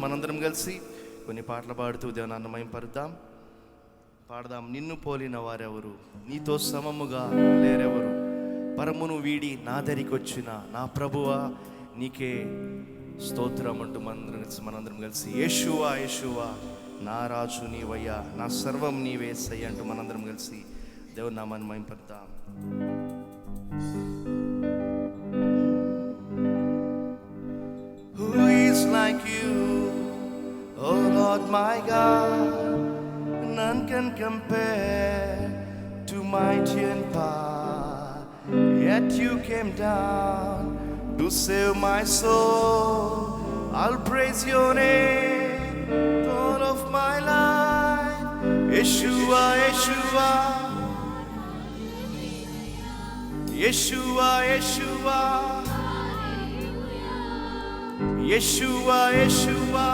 మనందరం కలిసి కొన్ని పాటలు పాడుతూ దేవుని మహిమపరుద్దాం. పాడదాం. నిన్ను పోలిన వారెవరు, నీతో సమముగా లేరెవరు, పరమును వీడి నా దరికి వచ్చిన నా ప్రభువా నీకే స్తోత్రం అంటూ మనందరం కలిసి యేషువా యేషువా నా రాజు నీవయ్యా, నా సర్వం నీవేసయ్య అంటూ మనందరం కలిసి దేవుని నామాన్ని మహిమపరుద్దాం. Who is like you, oh Lord my God? None can compare to mighty and power. Yet you came down to save my soul. I'll praise your name, Lord of my life. Yeshua, Yeshua, Yeshua, Yeshua, Yeshua, Yeshua,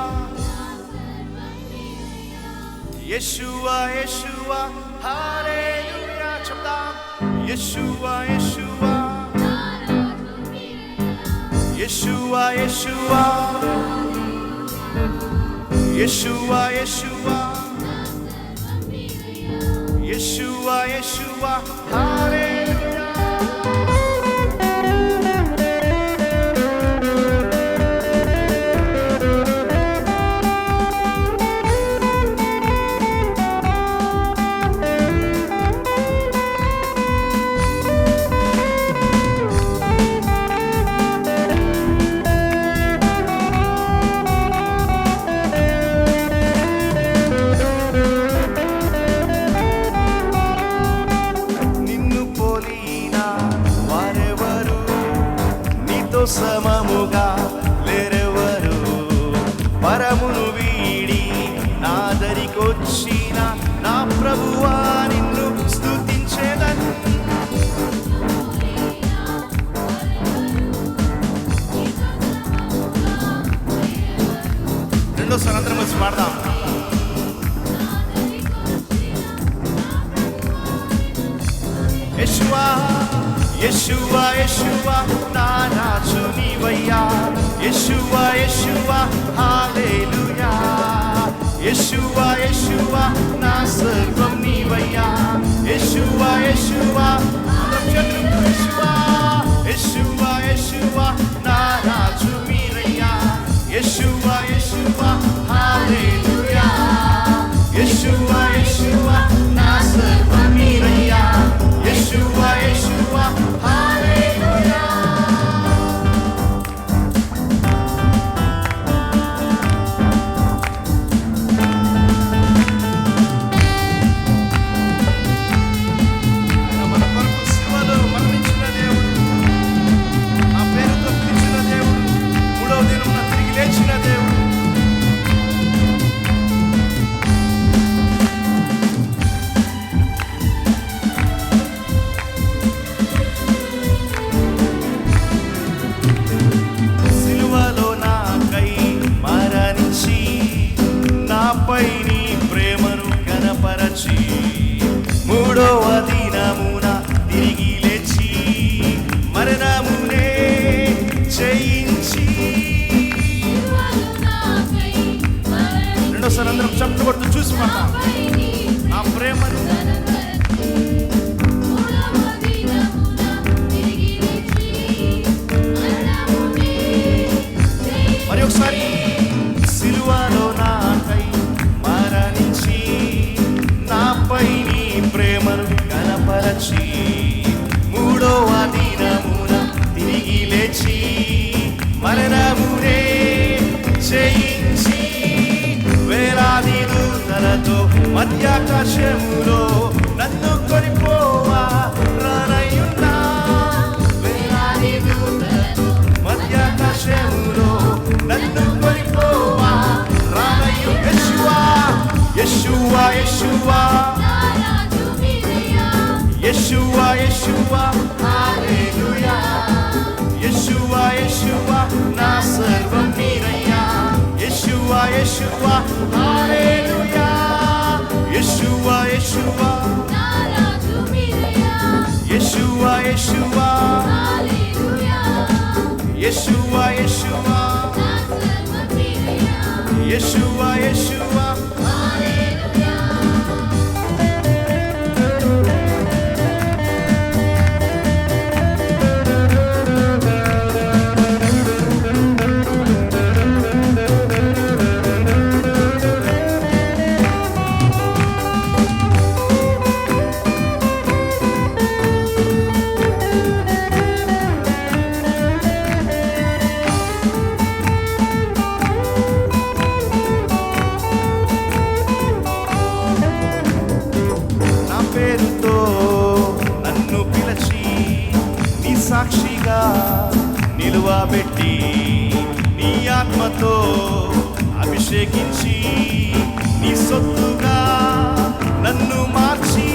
Yeshua, Yeshua, Hallelujah. Chaptam. Yeshua, Yeshua, Yeshua, Yeshua, Yeshua, Yeshua, Yeshua, Yeshua, Hallelujah. సమముగా లేరెవరు, పరమును వీడి నా దరికొచ్చిన నా ప్రభువా నిన్ను స్తుతించేదను. రెండోసారి అందరం కలిసి పాడదాం. Yeshua Yeshua, Yeshua, na raaju neevayya. Yeshua, Yeshua, hallelujah. Yeshua, Yeshua, na sarvam neevayya. Yeshua, Yeshua, Yeshua, Yeshua, Yeshua, na raaju meerayya. Yeshua, Yeshua, hallelujah. Yeshua, Yeshua, na sarvam neevayya. Yeshua, Yeshua, hallelujah. ఆయన మన కొరకు శిలువలో మరణించిన దేవుడు, ఆ పేరుతో పిలిచిన దేవుడు, మూడవ దినమున తిరిగి లేచిన దేవుడు. నాపై నీ ప్రేమను కనపరచి మూడవ దినమున తిరిగి లేచి మరణమునే జయించి. రెండోసారి అందరం చప్పట్లు కొడుతూ చూసి నా ప్రేమను మరి ఒకసారి సిలువలో నాకై మరణించి నాపై నీ ప్రేమను కనపరచి మూడవ దినమున తిరిగి లేచి మరణమునే జయించి వేలాది దూతలతో మధ్యాకాశములో నన్ను కొనిపోవా రానయ్యున్నా. వేలాది దూతలతో మధ్యాకాశములో నన్ను కొనిపోవా రానయ్యు. యెషువా, యెషువా, యెషువా, యెషువా, యెషువా, హల్లెలూయా. యెషువా, యెషువా, నా సర్వం నీవయ్యా. యెషువా, యెషువా, హల్లెలూయా. యెషువా, యెషువా, యెషువా, యెషువా, హల్లెలూయా. యెషువా, యెషువా, యెషూవా యెషూవా సాక్షిగా నిలువబెట్టి నీ ఆత్మతో అభిషేకించి నీ సొత్తుగా నన్ను మార్చి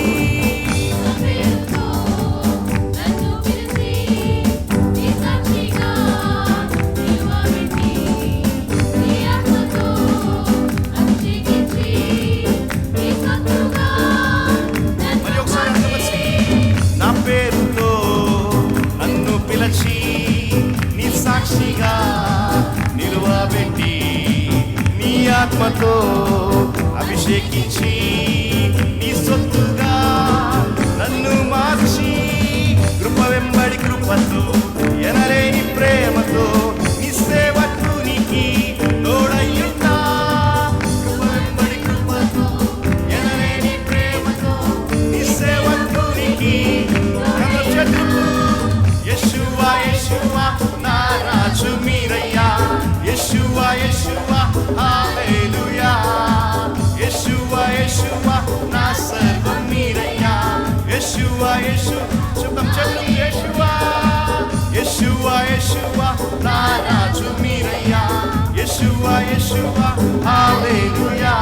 నీ సాక్షిగా నిలువబెట్టి నీ ఆత్మతో అభిషేకించి నీ సొత్తుగా నన్ను మార్చి కృప వెంబడి కృపతో ఎనలేని ప్రేమతో నీ సేవకునికి తోడయ్యున్నా కృప వెంబడి కృపతో ఎనలేని ప్రేమతో నీ సేవకునికి యెషూవా యెషూవా నా రాజు మీరయ్యా యెషూవా యెషూవా హల్లెలూయా యెషూవా యెషూవా నా సర్వం మీరయ్యా యెషూవా యెషూవా శబ్దం చెప్తాం యెషూవా యెషూవా యెషూవా నా రాజు మీరయ్యా యెషూవా యెషూవా హల్లెలూయా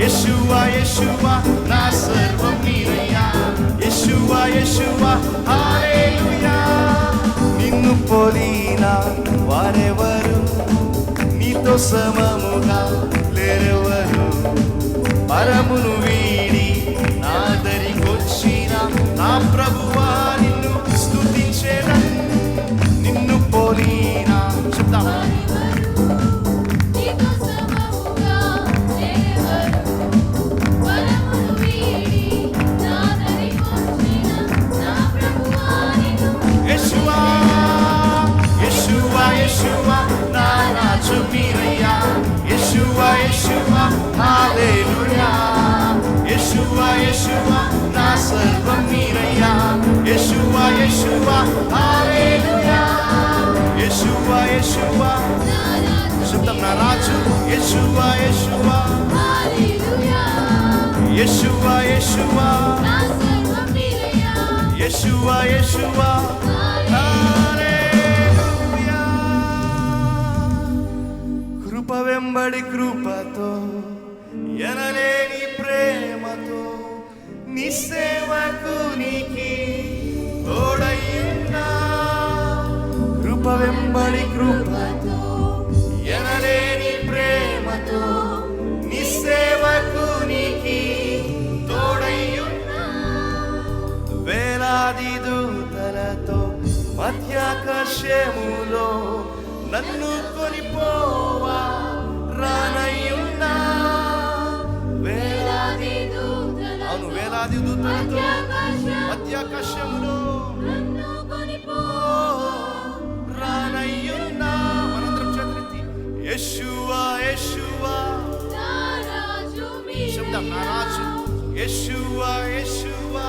యెషూవా యెషూవా నా సర్వం మీరయ్యా యెషూవా యెషూవా హల్లెలూయా నిన్ను పోలిన వారెవరు నీతో సమముగా లేరెవరు పరమును వీడి నా దరికొచ్చిన నా ప్రభువా నిన్ను స్తుతించెదను నిన్ను పోలిన చెప్తాం యెషూవా నా రాజు మీరయ్యా యెషూవా యెషూవా హల్లెలూయా యెషూవా యెషూవా నా సర్వం మీరయ్యా యెషూవా యెషూవా హల్లెలూయా యెషూవా యెషూవా శబ్దం నా రాజు యెషూవా యెషూవా హల్లెలూయా యెషూవా యెషూవా నా సర్వం మీరయ్యా యెషూవా యెషూవా కృప వెంబడి కృపతో ఎనలేని ప్రేమతో నీ సేవకునికి తోడయ్యున్నా కృప వెంబడి కృపతో ఎనలేని ప్రేమతో నీ సేవకునికి తోడయ్యున్నా వేలాది దూతలతో మధ్యాకాశములో నన్ను కొనిపోవా రానయ్యున్నా వేలాది దూతలతో మధ్యాకాశములో నన్ను కొనిపోవా రానయ్యున్నా మనందరం చేతులెత్తి యెషూవా యెషూవా నా రాజు మీరయ్యా శబ్దం నా రాజు యెషూవా యెషూవా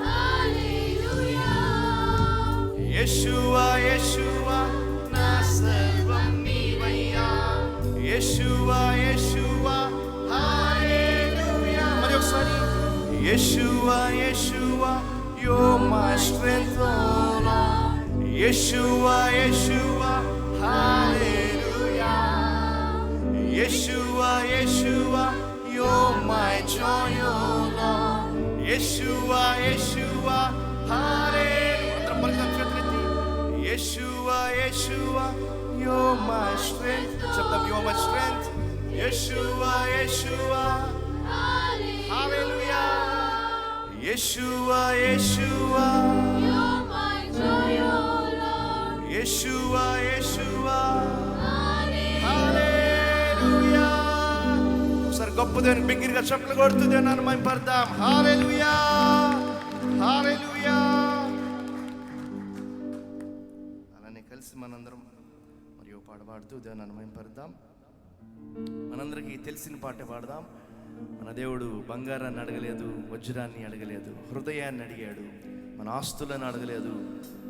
హల్లెలూయా యెషూవా యెషూవా నా సర్వం నీవయ్యా యెషూవా యెషూవా హల్లెలూయా మరి ఒకసారి యెషూవా యెషూవా you're my strength oh Lord యెషూవా యెషూవా hallelujah యెషూవా యెషూవా you're my joy oh Lord యెషూవా యెషూవా hallelujah యెషూవా యెషూవా you're my strength శబ్దం you're my strength యెషూవా యెషూవా hallelujah యెషూవా యెషూవా you're my joy oh Lord యెషూవా యెషూవా హల్లెలూయా గొప్ప దేవునికి బిగ్గరగా చప్పట్లు కొడుతూ దేవుని మహిమపడదాం. హల్లెలూయా, హల్లెలూయా. అలానే కలిసి మనందరం మరియు పాట పాడుతూ దేవుని మహిమపడదాం. మనందరికీ తెలిసిన పాటే పాడదాం. మన దేవుడు బంగారాన్ని అడగలేదు, వజ్రాన్ని అడగలేదు, హృదయాన్ని అడిగాడు. మన ఆస్తులను అడగలేదు,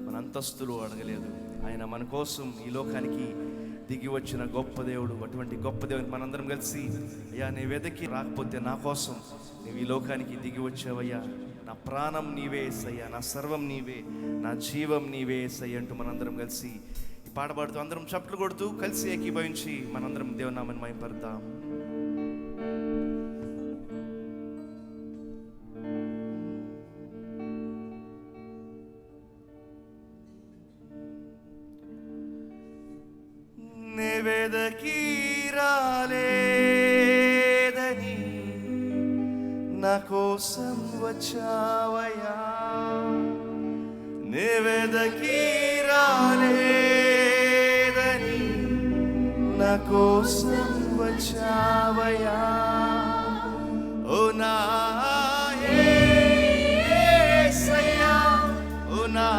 మన అంతస్తులు అడగలేదు. ఆయన మన కోసం ఈ లోకానికి దిగి వచ్చిన గొప్ప దేవుడు. అటువంటి గొప్ప దేవుని మనందరం కలిసి, అయ్యా నీ వెదకి రాకపోతే నా కోసం నీవు ఈ లోకానికి దిగి వచ్చావయ్యా, నా ప్రాణం నీవే యేసయ్యా, నా సర్వం నీవే, నా జీవం నీవే యేసయ్యా అంటూ మనందరం కలిసి ఈ పాట పాడుతూ అందరం చప్పట్లు కొడుతూ కలిసి ఏకీభవించి మనందరం దేవుని నామమును మహిమపడదాం. వెదకి రాలేదని నా కోసం వచ్చావయ్యా, నే వెదకి రాలేదని నా కోసం వచ్చావయ్యా. ఓ నా యేసయ్యా, ఓ నా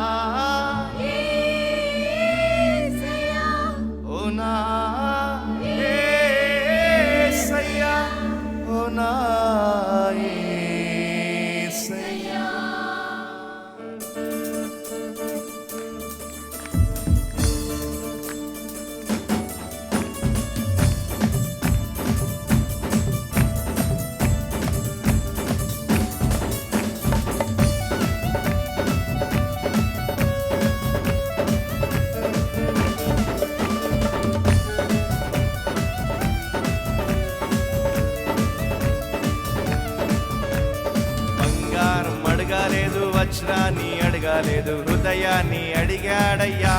అడగాలేదు, వజ్రాన్ని అడగాలేదు, హృదయాన్ని అడిగాడయ్యా.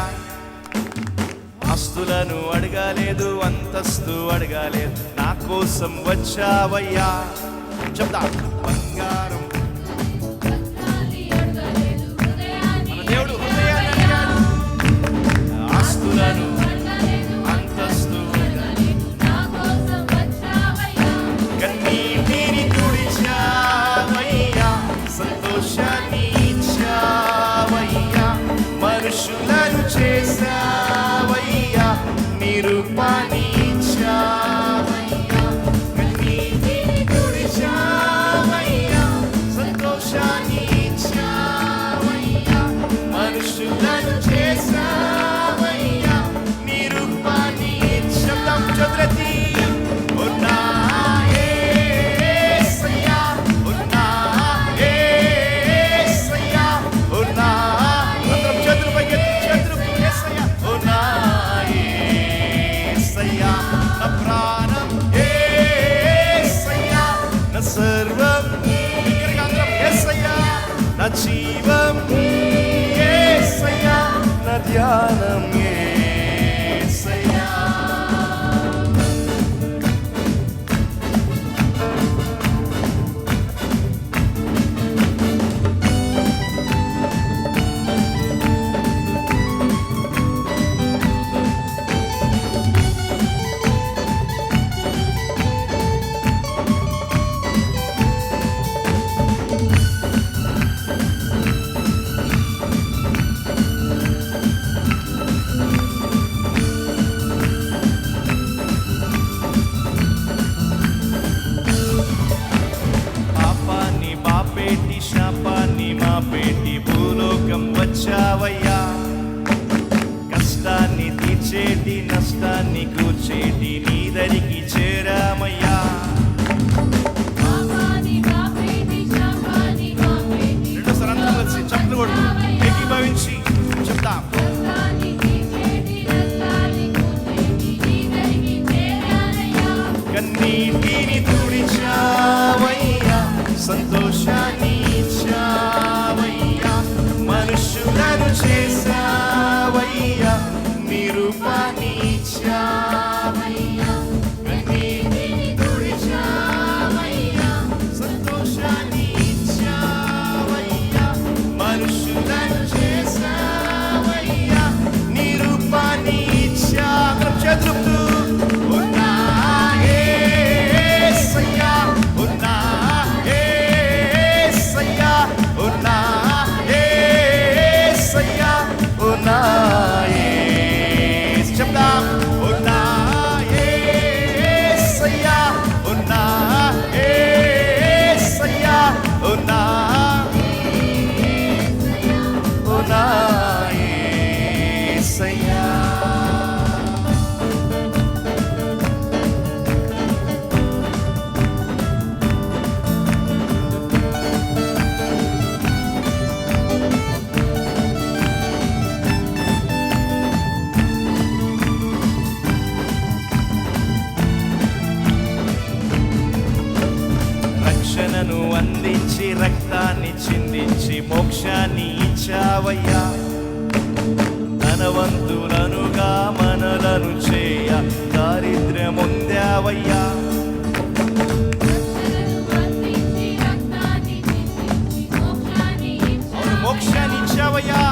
ఆస్తులను అడగాలేదు, అంతస్తు అడగాలేదు, నా కోసం వచ్చావయ్యా. చెప్తా, బంగారం మన దేవుడు హృదయాన్ని అడిగాడు, ఆస్తులను అంతస్తు కన్నీటిని తుడిచావయ్యా, సంతోషాన్ని ఇచ్చావయ్యా, మనుషులను చేసావయ్యా, నీ రూపాన్ని ఇచ్చావయ్యా, కన్నీటిని తుడిచావయ్యా, సంతోషాన్ని ఇచ్చావయ్యా, మనుషులను చేసావయ్యా, నీ రూపాన్ని ఇచ్చాం. చతురతి సర్వం యేసయ్యా, నా జీవం యేసయ్యా, నా ధ్యానం యేసయ్యా. శాపాన్ని మాపేటి భూలోకం వచ్చావయ్యా, కష్టాన్ని తీర్చేటి నష్టాన్ని కూర్చేటి నీ దరికి చేరామయ్యా. రెండోసారి అందరం కలిసి చప్పట్లు కొడుతూ ఏకీభవించి చెప్తాం. కన్నీటిని తుడిచావయ్యా, సంతోషాన్ని ఇచ్చావయ్యా, మనుషులను చేసావయ్యా, నీ రూపాన్ని ఇచ్చావయ్యా, కన్నీటిని తుడిచావయ్యా, సంతోషాన్ని ఇచ్చావయ్యా, మనుషులను చేసావయ్యా, నీ రూపాన్ని ఇచ్చా. చేతులు యేసయ్యా, రక్షణను అందించి రక్తాన్ని చిందించి మోక్షాన్ని ఇచ్చావయ్యా. ధనవంతులనుగా మనలను చేయ దారిద్ర్యముందావయ్యా. అవును, మోక్షాన్ని ఇచ్చావయ్యా.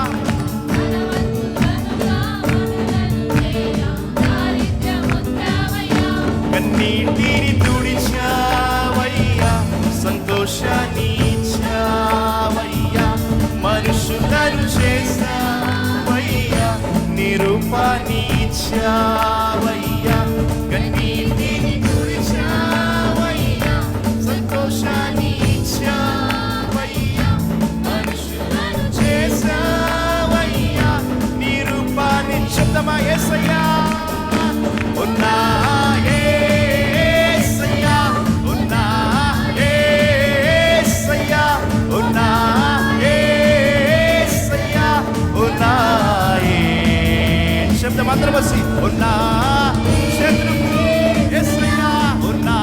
కన్నీటిని తుడిచావయ్యా, సంతోషాన్ని ఇచ్చావయ్యా. మనుషులను చేసావయ్యా, నిరూపాన్ని ఇచ్చావయ్యా. కన్నీటిని తుడిచావయ్యా, సంతోషాన్ని ఇచ్చావయ్యా. మనుషులను చేసావయ్యా, నిరూపాన్ని చెప్తామా యేసయ్యా. ఉన్నా శబ్దమందరం వచ్చి ఉన్నా శత్రువు యేసయ్యా, ఉన్నా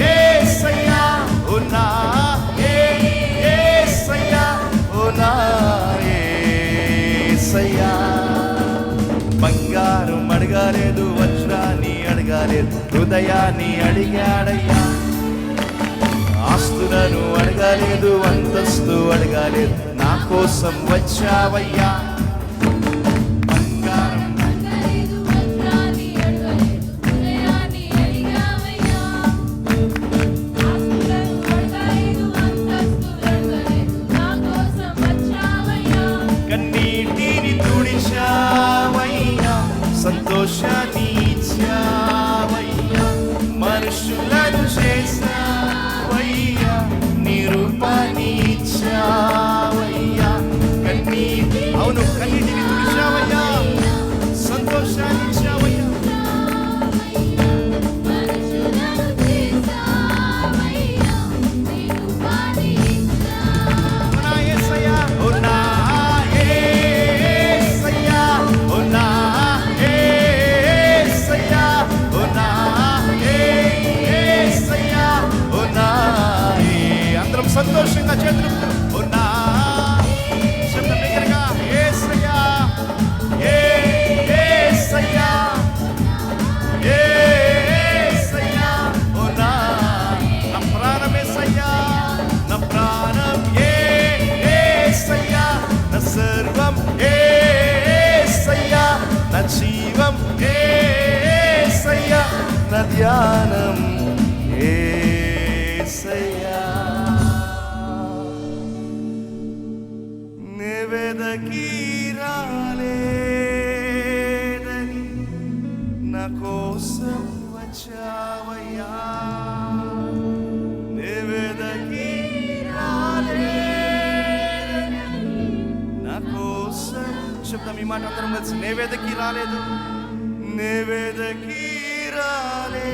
యేసయ్యా, ఉన్నా యేసయ్యా, ఉన్నా యేసయ్యా. బంగారం అడగాలేదు, వజ్రాన్ని అడగాలేదు, హృదయాన్ని అడిగాడయ్యా. ఆస్తులను అడగాలేదు, అంతస్తు అడగాలేదు, నా కోసం వచ్చావయ్యా. కన్నీటిని తుడిచావయ్యా, సంతోషాన్ని ఇచ్చావయ్యా. మనుషులను చేసావయ్యా, నిరూపాన్ని ఇచ్చావయ్యా. కన్నీటి అవును కన్నీటిని తుడిచావయ్యా, సంతోషాన్ని ఇచ్చావయ్యా. సంతోషంగా చేతులు ఉన్నా శబ్దం దగ్గరగా యేసయ్యా, యేసయ్యా, యేసయ్యా, ఉన్నా నా ప్రాణం యేసయ్యా, నా ప్రాణం యేసయ్యా, నా సర్వం యేసయ్యా, నా జీవం యేసయ్యా, నా ధ్యానం యేసయ్యా. వెదకి రాలేదని నా కోసం వచ్చావయ్యా. వెదకి రాలేదని నా కోసం చెప్తాం ఈ మాట అందరం కలిసి. నే వెదకి రాలేదు, నే వెదకి రాలే,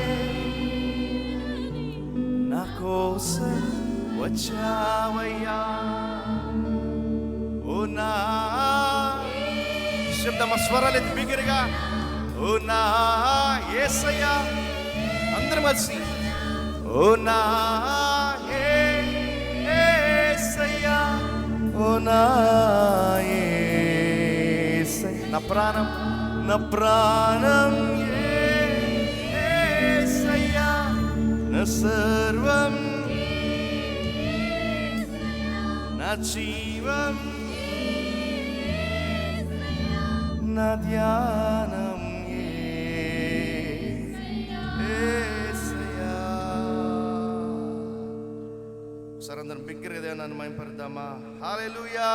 నా కోసం వచ్చావయ్యా. ఓనా శబ్దమ స్వరాలు బిగ్గరగా ఓనా యేసయ్యా అందరం కలిసి ఓనా యేసయ్యా, ఓనా యేసయ్యా. నా ప్రాణం యేసయ్యా, నా సర్వం, నా జీవం, నా ధ్యానం యేసయ్యా. ఒకసారి అందరం బిగ్గరగా దేవుని మహిమపరుద్దామా. హల్లెలూయా.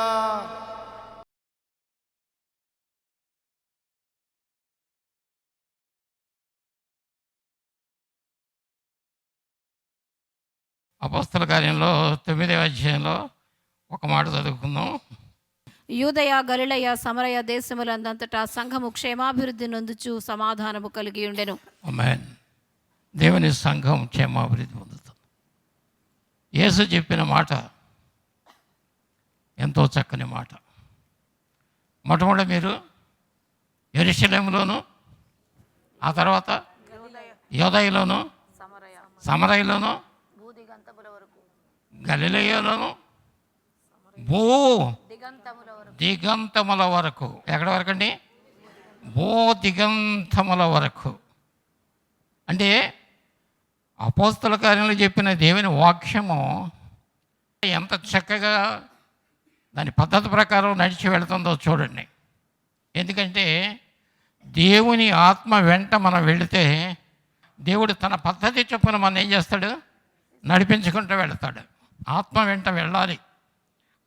అపోస్తల కార్యంలో 9వ అధ్యాయంలో ఒక మాట చదువుకుందాం. యూదయ, గలిలయ, సమరయ దేశములందంతటా సంఘము క్షేమాభివృద్ధి నొందుచు సమాధానము కలిగి ఉండెను. ఆమేన్. దేవుని సంఘం క్షేమాభివృద్ధి పొందుతుంది. యేసు చెప్పిన మాట ఎంతో చక్కని మాట. మొట్టమొదటి మీరు యెరూషలేములోను, ఆ తర్వాత యూదయలోను, సమరయలోను, గలిలయలోను భూ దిగంతముల వరకు. ఎక్కడ వరకు అండి? భూ దిగంతముల వరకు. అంటే అపోస్తల కార్యంలో చెప్పిన దేవుని వాక్యము ఎంత చక్కగా దాని పద్ధతి ప్రకారం నడిచి వెళుతుందో చూడండి. ఎందుకంటే దేవుని ఆత్మ వెంట మనం వెళితే దేవుడు తన పద్ధతి చొప్పున మనం ఏం చేస్తాడు? నడిపించుకుంటూ వెళతాడు. ఆత్మ వెంట వెళ్ళాలి.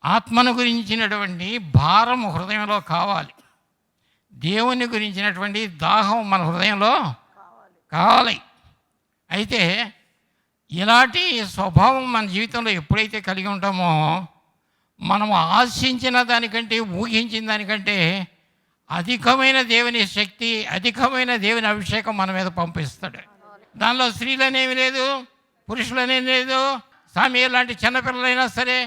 ఆత్మను గురించినటువంటి భారం హృదయంలో కావాలి. దేవుని గురించినటువంటి దాహం మన హృదయంలో కావాలి. అయితే ఇలాంటి స్వభావం మన జీవితంలో ఎప్పుడైతే కలిగి ఉంటామో మనం ఆశించిన దానికంటే, ఊహించిన దానికంటే అధికమైన దేవుని శక్తి, అధికమైన దేవుని అభిషేకం మన మీద పంపిస్తాడు. దానిలో స్త్రీలనేమి లేదు, పురుషులనేమి లేదు, సామ్య లాంటి చిన్నపిల్లలైనా సరే,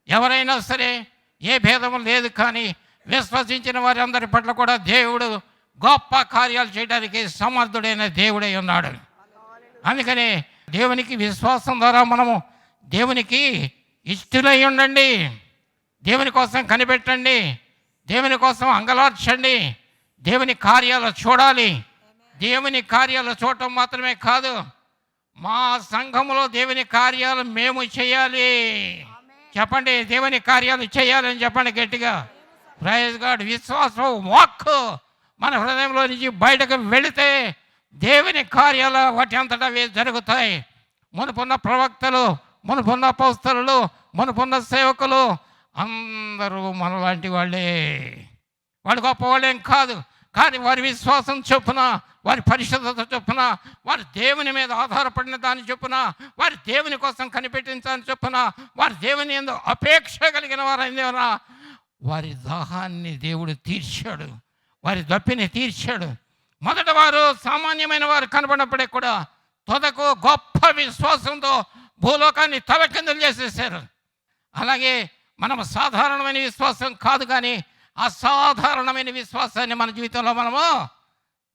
ఎవరైనా సరే, ఏ భేదము లేదు. కానీ విశ్వసించిన వారందరి పట్ల కూడా దేవుడు గొప్ప కార్యాలు చేయడానికి సమర్థుడైన దేవుడై ఉన్నాడు. అందుకని దేవునికి విశ్వాసం ద్వారా మనము దేవునికి ఇష్టలై ఉండండి. దేవుని కోసం కనిపెట్టండి. దేవుని కోసం అంగలార్చండి. దేవుని కార్యాలు చూడాలి. దేవుని కార్యాలు చూడటం మాత్రమే కాదు, మా సంఘములో దేవుని కార్యాలు మేము చేయాలి. చెప్పండి, దేవుని కార్యాలు చేయాలని చెప్పండి గట్టిగా. Praise God. విశ్వాసం వాక్కు మన హృదయంలో నుంచి బయటకు వెళితే దేవుని కార్యాలు వాటి అంతటా జరుగుతాయి. మునుపున్న ప్రవక్తలు, మునుపున్న అపోస్తలులు, మునుపున్న సేవకులు అందరూ మనలాంటి వాళ్ళే. వాళ్ళు గొప్పవాళ్ళేం కాదు. కానీ వారి విశ్వాసం చొప్పున, వారి పరిశుద్ధత చొప్పున, వారి దేవుని మీద ఆధారపడిన దాని చొప్పున, వారి దేవుని కోసం కనిపెట్టిన దాని చొప్పున, వారి దేవుని యందు అపేక్ష కలిగిన వారైనా వారి దాహాన్ని దేవుడు తీర్చాడు. వారి దప్పిని తీర్చాడు. మొదట వారు సామాన్యమైన వారు కనబడినప్పుడే కూడా తొదకు గొప్ప విశ్వాసంతో భూలోకాన్ని తలకిందులు చేసేసారు. అలాగే మనం సాధారణమైన విశ్వాసం కాదు, కానీ అసాధారణమైన విశ్వాసాన్ని మన జీవితంలో మనము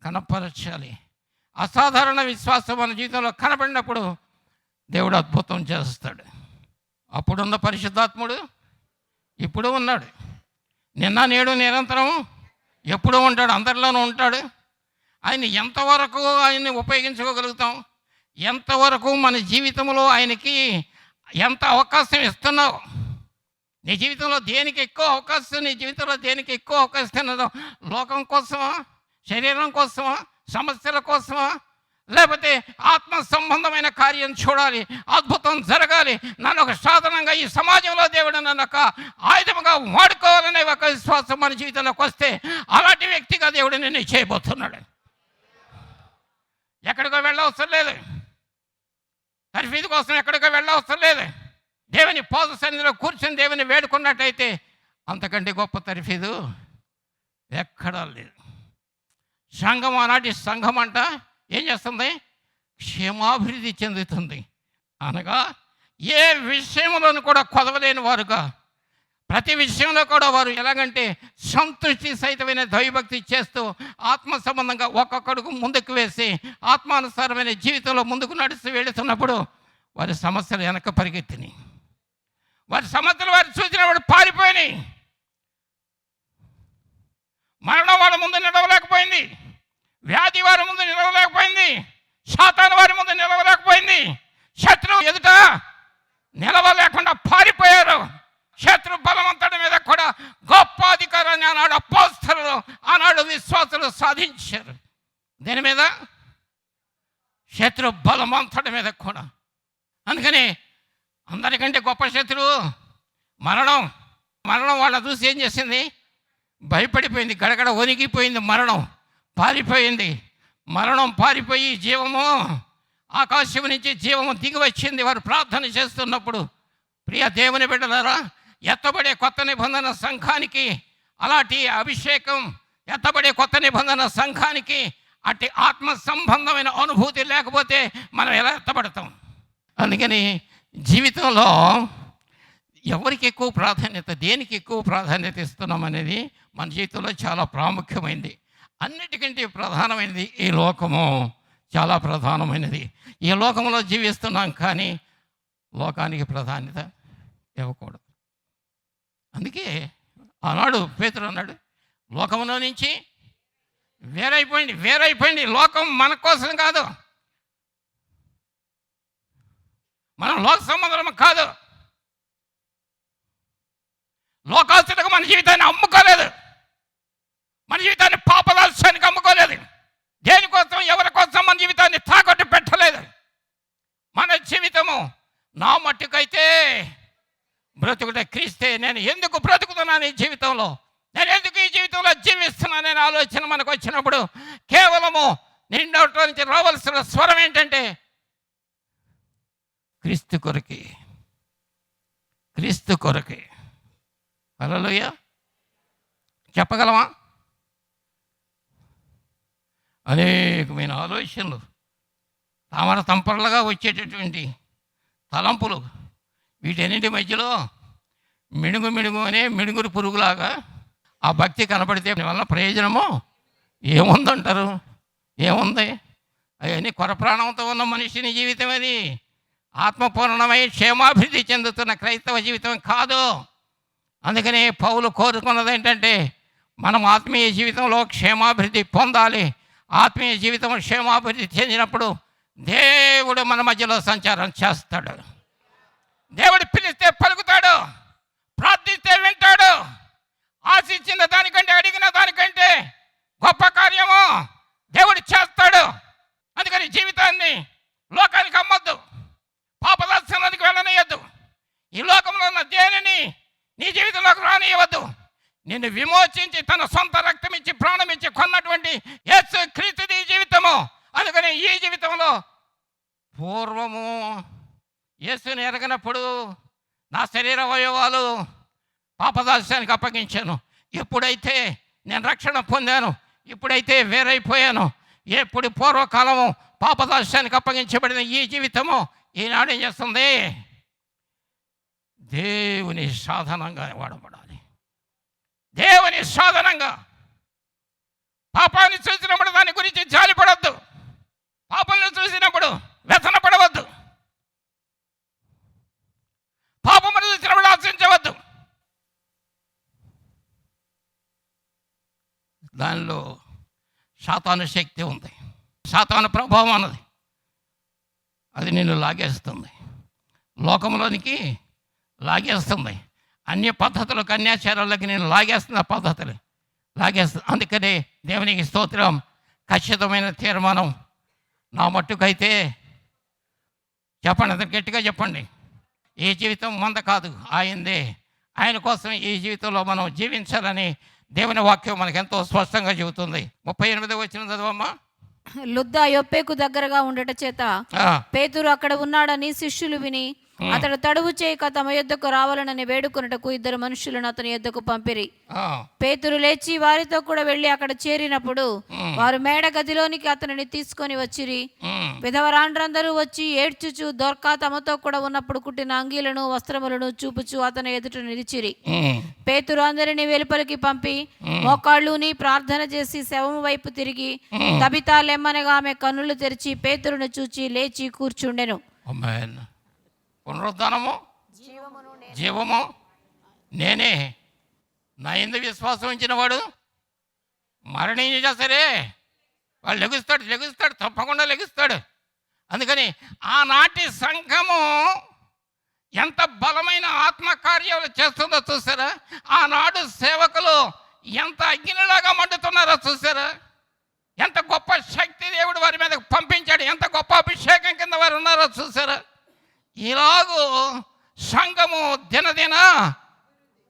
కనపరచాలి. అసాధారణ విశ్వాసం మన జీవితంలో కనబడినప్పుడు దేవుడు అద్భుతం చేస్తాడు. అప్పుడున్న పరిశుద్ధాత్ముడు ఇప్పుడు ఉన్నాడు. నిన్న నేడు నిరంతరం ఎప్పుడూ ఉంటాడు. అందరిలోనూ ఉంటాడు. ఆయన ఎంతవరకు ఆయన్ని ఉపయోగించుకోగలుగుతాం, ఎంతవరకు మన జీవితంలో ఆయనకి ఎంత అవకాశం ఇస్తున్నావు? నీ జీవితంలో దేనికి ఎక్కువ అవకాశం, నీ జీవితంలో దేనికి ఎక్కువ అవకాశం ఇస్తున్నావు? లోకం కోసమా, శరీరం కోసమా, సమస్యల కోసమా, లేకపోతే ఆత్మ సంబంధమైన కార్యం చూడాలి, అద్భుతం జరగాలి, నన్ను ఒక సాధనంగా ఈ సమాజంలో దేవుడు నన్ను ఒక ఆయుధంగా వాడుకోవాలనే ఒక విశ్వాసం మన జీవితంలోకి వస్తే అలాంటి వ్యక్తిగా దేవుడు నిన్ను చేయబోతున్నాడు. ఎక్కడికో వెళ్ళవసరం లేదు. తర్ఫీదు కోసం ఎక్కడికో వెళ్ళవసరం లేదు. దేవుని పాద సన్నిధిలో కూర్చొని దేవుని వేడుకున్నట్టయితే అంతకంటే గొప్ప తర్ఫీదు ఎక్కడా లేదు. సంఘం, ఆనాటి సంఘం అంట ఏం చేస్తుంది? క్షేమాభివృద్ధి చెందుతుంది. అనగా ఏ విషయంలోనూ కూడా కొదవలేని వారుగా, ప్రతి విషయంలో కూడా వారు ఎలాగంటే సంతృష్టి సహితమైన దైవభక్తి చేస్తూ ఆత్మ సంబంధంగా ఒక్కొక్కడుగు ముందుకు వేసి ఆత్మానుసారమైన జీవితంలో ముందుకు నడుస్తూ వెళుతున్నప్పుడు వారి సమస్యలు వెనక పరిగెత్తినాయి. వారి సమస్యలు వారు చూసినప్పుడు పారిపోయినాయి. మరణం వారి ముందు నిలవలేకపోయింది, వ్యాధి వారి ముందు నిలవలేకపోయింది, సాతాను వారి ముందు నిలవలేకపోయింది, శత్రువు ఎదుట నిలవలేకుండా పారిపోయారు. శత్రు బలవంతుడి మీద కూడా గొప్ప అధికారాన్ని ఆనాడు అపోస్తలులు, ఆనాడు విశ్వాసులు సాధించారు. దేని మీద? శత్రు బలవంతుడి మీద కూడా. అందుకని అందరికంటే గొప్ప శత్రువు మరణం. మరణం వాళ్ళ చూసి ఏం చేసింది? భయపడిపోయింది, గడగడ వణిగిపోయింది. మరణం పారిపోయింది. మరణం పారిపోయి జీవము, ఆకాశం నుంచి జీవము దిగి వచ్చింది వారు ప్రార్థన చేస్తున్నప్పుడు. ప్రియ దేవుని బిడ్డలారా, ఎత్తబడే కొత్త నిబంధన సంఘానికి అలాంటి అభిషేకం, ఎత్తబడే కొత్త నిబంధన సంఘానికి అట్టి ఆత్మ సంబంధమైన అనుభూతి లేకపోతే మనం ఎలా ఎత్తబడతాం? అందుకని జీవితంలో ఎవరికి ఎక్కువ ప్రాధాన్యత, దేనికి ఎక్కువ ప్రాధాన్యత ఇస్తున్నాం అనేది మన జీవితంలో చాలా ప్రాముఖ్యమైనది. అన్నిటికంటే ప్రధానమైనది ఈ లోకము, చాలా ప్రధానమైనది. ఈ లోకంలో జీవిస్తున్నాం, కానీ లోకానికి ప్రాధాన్యత ఇవ్వకూడదు. అందుకే ఆనాడు పేతురు అన్నాడు, లోకంలో నుంచి వేరైపోయింది. లోకం మన కోసం కాదు, మనం లోక సంబంధం కాదు. లోకాస్తులకు మన జీవితాన్ని అమ్ముకోలేదు, మన జీవితాన్ని పాపదాస్యానికి అమ్ముకోలేదు. దేనికోసం, ఎవరి కోసం మన జీవితాన్ని తాకట్టు పెట్టలేదు. మన జీవితము నా మట్టుకైతే బ్రతుకుట క్రీస్తే. నేను ఎందుకు బ్రతుకుతున్నాను ఈ జీవితంలో, నేను ఎందుకు ఈ జీవితంలో జీవిస్తున్నాననే ఆలోచన మనకు వచ్చినప్పుడు కేవలము నిండవటం నుంచి రావాల్సిన స్వరం ఏంటంటే క్రీస్తు కొరకే, క్రీస్తు కొరకే. హల్లెలూయా. చెప్పగలమా? అనేకమైన ఆలోచనలు, తామర తంపరలుగా వచ్చేటటువంటి తలంపులు, వీటన్నింటి మధ్యలో మిణుగు అనే మిణుగురు పురుగులాగా ఆ భక్తి కనపడితే వల్ల ప్రయోజనము ఏముందంటారు? ఏముంది? అవన్నీ కొరప్రాణంతో ఉన్న మనిషిని జీవితం అది. ఆత్మపూర్ణమై క్షేమాభివృద్ధి చెందుతున్న క్రైస్తవ జీవితం కాదు. అందుకని పౌలు కోరుకున్నది ఏంటంటే మనం ఆత్మీయ జీవితంలో క్షేమాభివృద్ధి పొందాలి. ఆత్మీయ జీవితం క్షేమాభివృద్ధి చెందినప్పుడు దేవుడు మన మధ్యలో సంచారం చేస్తాడు. దేవుడు పిలిస్తే పలుకుతాడు, ప్రార్థిస్తే వింటాడు. ఆశించిన దానికంటే, అడిగిన దానికంటే గొప్ప కార్యము దేవుడు చేస్తాడు. అందుకని జీవితాన్ని లోకానికి అమ్మొద్దు, పాపదర్శనానికి వెళ్ళనియద్దు. ఈ లోకంలో ఉన్న దేనిని నీ జీవితంలోకి రానియవద్దు. నిన్ను విమోచించి తన సొంత రక్తం ఇచ్చి ప్రాణం ఇచ్చి కొన్నటువంటి యేసు క్రీస్తుది ఈ జీవితము. అందుకని ఈ జీవితంలో పూర్వము యేసుని ఎరగనప్పుడు నా శరీర అవయవాలు పాపదాస్యానికి అప్పగించాను. ఎప్పుడైతే నేను రక్షణ పొందాను, ఇప్పుడైతే వేరైపోయాను. ఎప్పుడు పూర్వకాలము పాపదాస్యానికి అప్పగించబడిన ఈ జీవితము ఈనాడు ఏం చేస్తుంది? దేవుని సాధనంగా వాడబడాలి. దేవుని సాధనంగా. పాపాన్ని చూసినప్పుడు దాని గురించి జాలిపడవద్దు, పాపాలను చూసినప్పుడు వ్యసన పడవద్దు, పాపమును చూసినప్పుడు ఆశించవద్దు. దానిలో సాతాను శక్తి ఉంది, సాతాను ప్రభావం అన్నది. అది నిన్ను లాగేస్తుంది, లోకంలోనికి లాగేస్తుంది. అన్య పద్ధతులకు, అన్యాచారాలకి నేను లాగేస్తున్న పద్ధతులు లాగేస్తుంది. అందుకనే దేవునికి స్తోత్రం. ఖచ్చితమైన తీర్మానం నా మట్టుకైతే చెప్పండి, అది గట్టిగా చెప్పండి. ఈ జీవితం మంద కాదు, ఆయనదే. ఆయన కోసం ఈ జీవితంలో మనం జీవించాలని దేవుని వాక్యం మనకు ఎంతో స్పష్టంగా చెబుతుంది. 38వ వచనం చదవమ్మా. లుద్దా యొప్పేకు దగ్గరగా ఉండట చేత పేతురు అక్కడ ఉన్నాడని శిష్యులు విని అతడు తడువు చేయక తమ యొద్దకు రావాలనని వేడుకొనుటకు 2 మనుషులను అతని యొద్దకు పంపిరి. పేతురు లేచి వారితో కూడా వెళ్ళి అక్కడ చేరినప్పుడు వారు మేడ గదిలోనికి అతనిని తీసుకొని వచ్చిరి. విధవరాండ్రందరూ వచ్చి ఏడ్చుచు దొర్కా తమతో కూడా ఉన్నప్పుడు కుట్టిన అంగీలను వస్త్రములను చూపుచు అతని ఎదుట నిలిచిరి. పేతురు అందరిని వెలుపలికి పంపి మోకాళ్ళుని ప్రార్థన చేసి శవము వైపు తిరిగి తబితా లెమ్మనగా ఆమె కన్నులు తెరిచి పేతురును చూచి లేచి కూర్చుండెను. పునరుద్ధానము జీవము నేనే. నా యందు విశ్వాసం ఉంచిన వాడు మరణించినా సరే వాడు లెగుస్తాడు, తప్పకుండా లెగుస్తాడు. అందుకని ఆనాటి సంఘము ఎంత బలమైన ఆత్మకార్యాలు చేస్తుందో చూసారా? ఆనాడు సేవకులు ఎంత అగ్నిలాగా మండుతున్నారో చూసారా? ఎంత గొప్ప శక్తి దేవుడు వారి మీద పంపించాడు, ఎంత గొప్ప అభిషేకం కింద వారు ఉన్నారో చూసారా? ఇలాగూ సంఘము దినదిన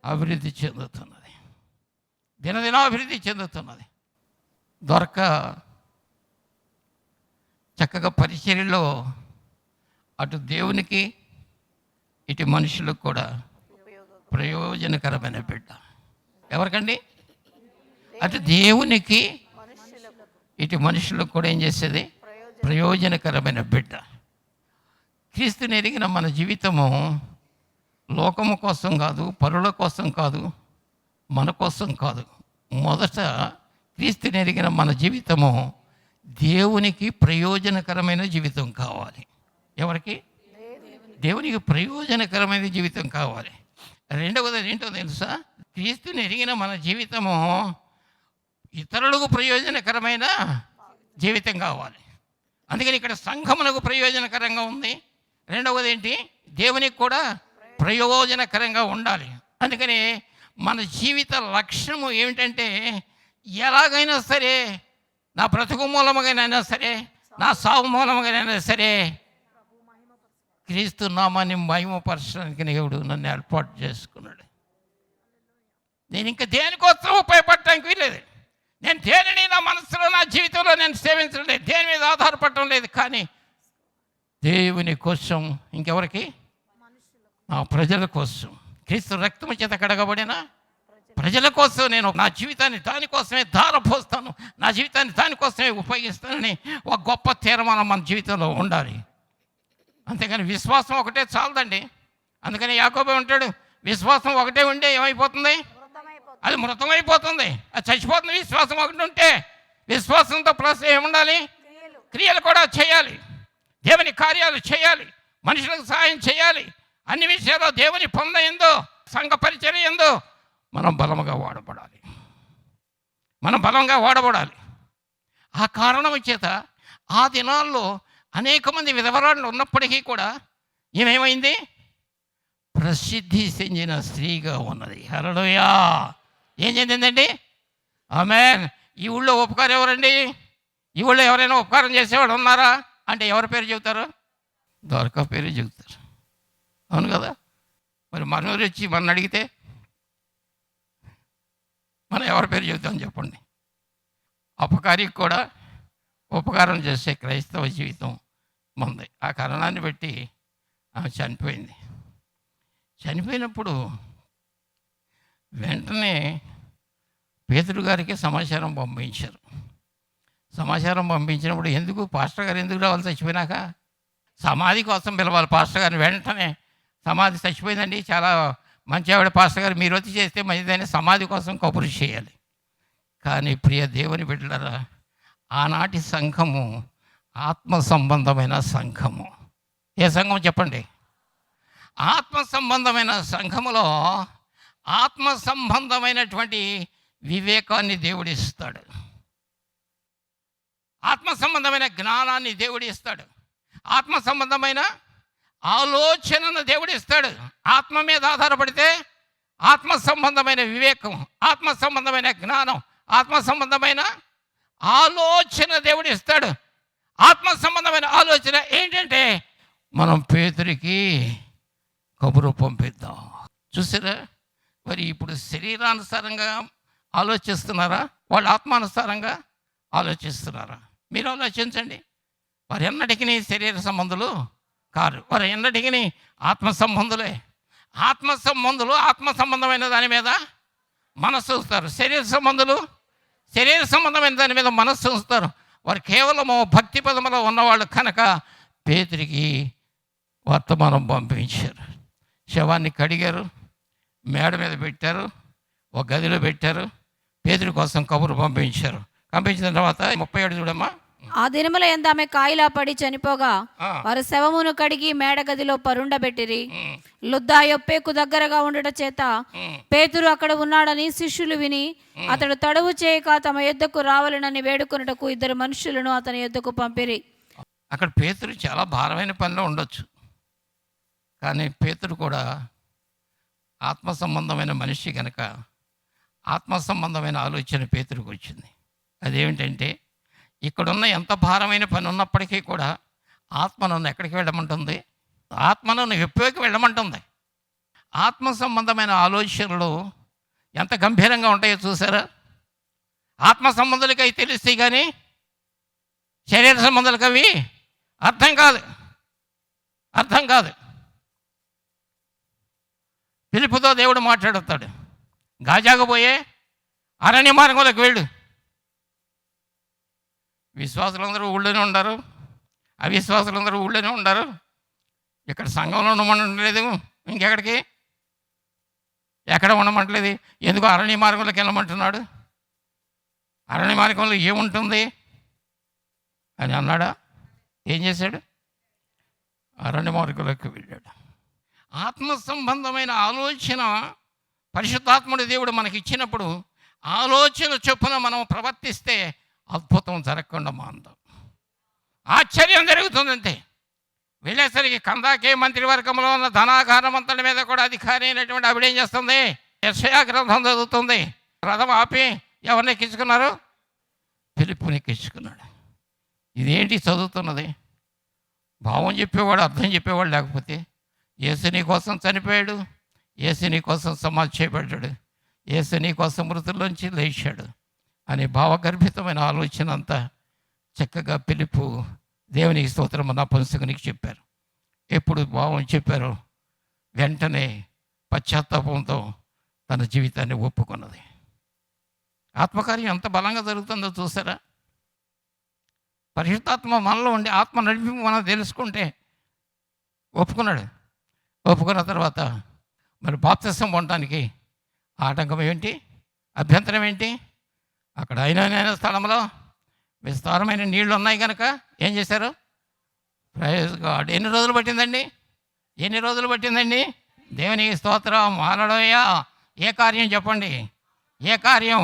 అభివృద్ధి చెందుతున్నది, అభివృద్ధి చెందుతున్నది. దొరక చక్కగా పరిచర్యలో అటు దేవునికి ఇటు మనుషులకు కూడా ప్రయోజనకరమైన బిడ్డ. ఎవరికండి? అటు దేవునికి ఇటు మనుషులకు కూడా ఏం చేసేది? ప్రయోజనకరమైన బిడ్డ. క్రీస్తుని ఎరిగిన మన జీవితము లోకము కోసం కాదు, పరుల కోసం కాదు, మన కోసం కాదు. మొదట క్రీస్తుని ఎరిగిన మన జీవితము దేవునికి ప్రయోజనకరమైన జీవితం కావాలి. ఎవరికి? దేవునికి ప్రయోజనకరమైన జీవితం కావాలి. రెండవది ఏంటో తెలుసా? క్రీస్తుని ఎరిగిన మన జీవితము ఇతరులకు ప్రయోజనకరమైన జీవితం కావాలి. అందుకని ఇక్కడ సంఘమునకు ప్రయోజనకరంగా ఉంది. రెండవది ఏంటి? దేవునికి కూడా ప్రయోజనకరంగా ఉండాలి. అందుకని మన జీవిత లక్ష్యము ఏమిటంటే, ఎలాగైనా సరే నా బ్రతుకు మూలముగానైనా సరే, నా సాగు మూలముగానైనా సరే క్రీస్తు నామాన్ని మహిమపరచడానికి దేవుడు నన్ను ఏర్పాటు చేసుకున్నాడు. నేను ఇంకా దేనికోసం ఉపయోగపడటానికి వీలేదు. నేను దేనిని నా మనసులో, నా జీవితంలో నేను సేవించడం లేదు, దేని మీద ఆధారపడటం లేదు. కానీ దేవుని కోసం, ఇంకెవరికి? నా ప్రజల కోసం, క్రీస్తు రక్తము చేత కడగబడిన ప్రజల కోసం నేను నా జీవితాన్ని దానికోసమే ధారపోస్తాను, నా జీవితాన్ని దానికోసమే ఉపయోగిస్తానని ఒక గొప్ప తీర్మానం మన జీవితంలో ఉండాలి. అంతేగాని విశ్వాసం ఒకటే చాలదండి. అందుకని యాకోబు ఉంటాడు, విశ్వాసం ఒకటే ఉంటే ఏమైపోతుంది? అది మృతమైపోతుంది, అది చచ్చిపోతుంది. విశ్వాసం ఒకటి ఉంటే, విశ్వాసంతో ప్లస్ ఏముండాలి? క్రియలు కూడా చేయాలి, దేవుని కార్యాలు చేయాలి, మనుషులకు సహాయం చేయాలి. అన్ని విషయాల్లో దేవుని పొందయందో, సంఘ పరిచర్య ఎందో మనం బలంగా వాడబడాలి, మనం బలంగా వాడబడాలి. ఆ కారణం చేత ఆ దినాల్లో అనేక మంది విధవరాళ్ళు ఉన్నప్పటికీ కూడా ఏమేమైంది? ప్రసిద్ధి చెందిన స్త్రీగా ఉన్నది. హల్లెలూయా! ఏం చెందిందండి? ఆమేన్. ఈ ఊళ్ళో ఉపకారం ఎవరండి? ఈ ఊళ్ళో ఎవరైనా ఉపకారం చేసేవాడు ఉన్నారా అంటే ఎవరి పేరు చెబుతారు? ద్వారకా పేరు చెబుతారు. అవును కదా? మరి మనూరు వచ్చి మన అడిగితే మనం ఎవరి పేరు చెబుతాం చెప్పండి? అపకారికి కూడా ఉపకారం చేసే క్రైస్తవ జీవితం మంది. ఆ కారణాన్ని బట్టి ఆమె చనిపోయింది. చనిపోయినప్పుడు వెంటనే పేతురు గారికి సమాచారం పంపించారు. సమాచారం పంపించినప్పుడు ఎందుకు పాస్టర్ గారు ఎందుకు రావాలి? చచ్చిపోయినాక సమాధి కోసం పిలవాలి పాస్టర్ గారిని. వెంటనే సమాధి చచ్చిపోయిందండి, చాలా మంచి ఆవిడ పాస్టర్ గారు, మీరు వచ్చి చేస్తే మంచిదని సమాధి కోసం కబురు చేయాలి. కానీ ప్రియ దేవుని బిడ్డలారా, ఆనాటి సంఘము ఆత్మ సంబంధమైన సంఘము. ఏ సంఘం చెప్పండి? ఆత్మ సంబంధమైన సంఘములో ఆత్మ సంబంధమైనటువంటి వివేకాన్ని దేవుడిస్తాడు, ఆత్మ సంబంధమైన జ్ఞానాన్ని దేవుడిస్తాడు, ఆత్మ సంబంధమైన ఆలోచనను దేవుడిస్తాడు. ఆత్మ మీద ఆధారపడితే ఆత్మ సంబంధమైన వివేకం, ఆత్మ సంబంధమైన జ్ఞానం, ఆత్మ సంబంధమైన ఆలోచన దేవుడిస్తాడు. ఆత్మ సంబంధమైన ఆలోచన ఏంటంటే, మనం పేతురికి కబురు పంపిద్దాం. చూసారా? మరి ఇప్పుడు శరీరానుసారంగా ఆలోచిస్తున్నారా, వాళ్ళు ఆత్మానుసారంగా ఆలోచిస్తున్నారా? మీరు ఆలోచించండి. వారు ఎన్నటికీ శరీర సంబంధులు కారు, వారు ఎన్నటికీ ఆత్మ సంబంధులే. ఆత్మ సంబంధులు ఆత్మ సంబంధమైన దాని మీద మనస్సు ఉంచుతారు, శరీర సంబంధులు శరీర సంబంధమైన దాని మీద మనస్సు ఉంచుతారు. వారు కేవలము భక్తి పదములో ఉన్నవాళ్ళు కనుక పేతురికి వర్తమానం పంపించారు. శవాన్ని కడిగారు, మేడ మీద పెట్టారు, ఒక గదిలో పెట్టారు, పేతురి కోసం కబురు పంపించారు. పంపించిన తర్వాత 37 చూడమ్మా. ఆ దినముల యందు ఆమె కాయిలా పడి చనిపోగా వారు శవమును కడిగి మేడగదిలో పరుండబెట్టిరి. లుద్దా యొప్పేకు దగ్గరగా ఉండట చేత పేతురు అక్కడ ఉన్నాడని శిష్యులు విని అతడు తడువు చేయక తమ యొద్దకు రావాలనని వేడుకొనుటకు 2 మనుషులను అతని యొద్దకు పంపిరి. అక్కడ పేతురు చాలా భారమైన పనిలో ఉండొచ్చు, కానీ పేతురు కూడా ఆత్మ సంబంధమైన మనిషి కనుక ఆత్మ సంబంధమైన ఆలోచన పేతురికి వచ్చింది. అదేమిటంటే, ఇక్కడున్న ఎంత భారమైన పని ఉన్నప్పటికీ కూడా ఆత్మ నన్ను ఎక్కడికి వెళ్ళమంటుంది? ఆత్మ నన్ను ఎప్పుకి వెళ్ళమంటుంది. ఆత్మ సంబంధమైన ఆలోచనలు ఎంత గంభీరంగా ఉంటాయో చూసారా? ఆత్మ సంబంధాలకి అవి తెలుస్తాయి, కానీ శరీర సంబంధాలకు అవి అర్థం కాదు. పిలుపుతో దేవుడు మాట్లాడుతాడు, గాజాకు పోయే అరణ్య మార్గంలోకి వెళ్ళు. విశ్వాసులందరూ ఊళ్ళోనే ఉండరు, అవిశ్వాసులందరూ ఊళ్ళోనే ఉండరు. ఇక్కడ సంఘంలో ఉండమంటలేదు, ఇంకెక్కడికి ఎక్కడ ఉండమంటలేదు. ఎందుకు అరణ్య మార్గంలోకి వెళ్ళమంటున్నాడు? అరణ్య మార్గంలో ఏముంటుంది అని అన్నాడా? ఏం చేశాడు? అరణ్య మార్గంలోకి వెళ్ళాడు. ఆత్మ సంబంధమైన ఆలోచన పరిశుద్ధాత్ముడి దేవుడు మనకి ఇచ్చినప్పుడు ఆలోచన చొప్పున మనం ప్రవర్తిస్తే అద్భుతం జరగకుండా మాందాం, ఆశ్చర్యం జరుగుతుందంతే. వెళ్ళేసరికి కందాకే మంత్రివర్గంలో ఉన్న ధనాగారమంతటి మీద కూడా అధికారి అయినటువంటి ఆవిడ ఏం చేస్తుంది? యెషయా గ్రంథం చదువుతుంది. రథం ఆపి ఎవరిని ఎక్కించుకున్నారు? ఫిలిప్పుని ఎక్కించుకున్నాడు. ఇదేంటి చదువుతున్నది? భావం చెప్పేవాడు, అర్థం చెప్పేవాడు లేకపోతే, యేసు నీ కోసం చనిపోయాడు, యేసు నీ కోసం సమాధి చేయబడ్డాడు, యేసు నీ కోసం మృతుల్లోంచి లేచాడు అనే భావగర్భితమైన ఆలోచన అంతా చక్కగా ఫిలిప్పు దేవునికి స్తోత్రం నపుంసకునికి చెప్పారు. ఎప్పుడు భావం చెప్పారో వెంటనే పశ్చాత్తాపంతో తన జీవితాన్ని ఒప్పుకున్నది. ఆత్మకార్యం ఎంత బలంగా జరుగుతుందో చూసారా? పరిశుద్ధాత్మ మనలో ఉండి ఆత్మ నడిపి మనం తెలుసుకుంటే ఒప్పుకున్నాడు. ఒప్పుకున్న తర్వాత మరి బాప్తిసం పొందడానికి ఆటంకం ఏంటి? అభ్యంతరం ఏంటి? అక్కడ అయిన స్థలంలో విస్తారమైన నీళ్లు ఉన్నాయి కనుక ఏం చేశారు? Praise God. ఎన్ని రోజులు పట్టిందండి? దేవునికి స్తోత్రం. హల్లెలూయా. ఏ కార్యం చెప్పండి? ఏ కార్యం?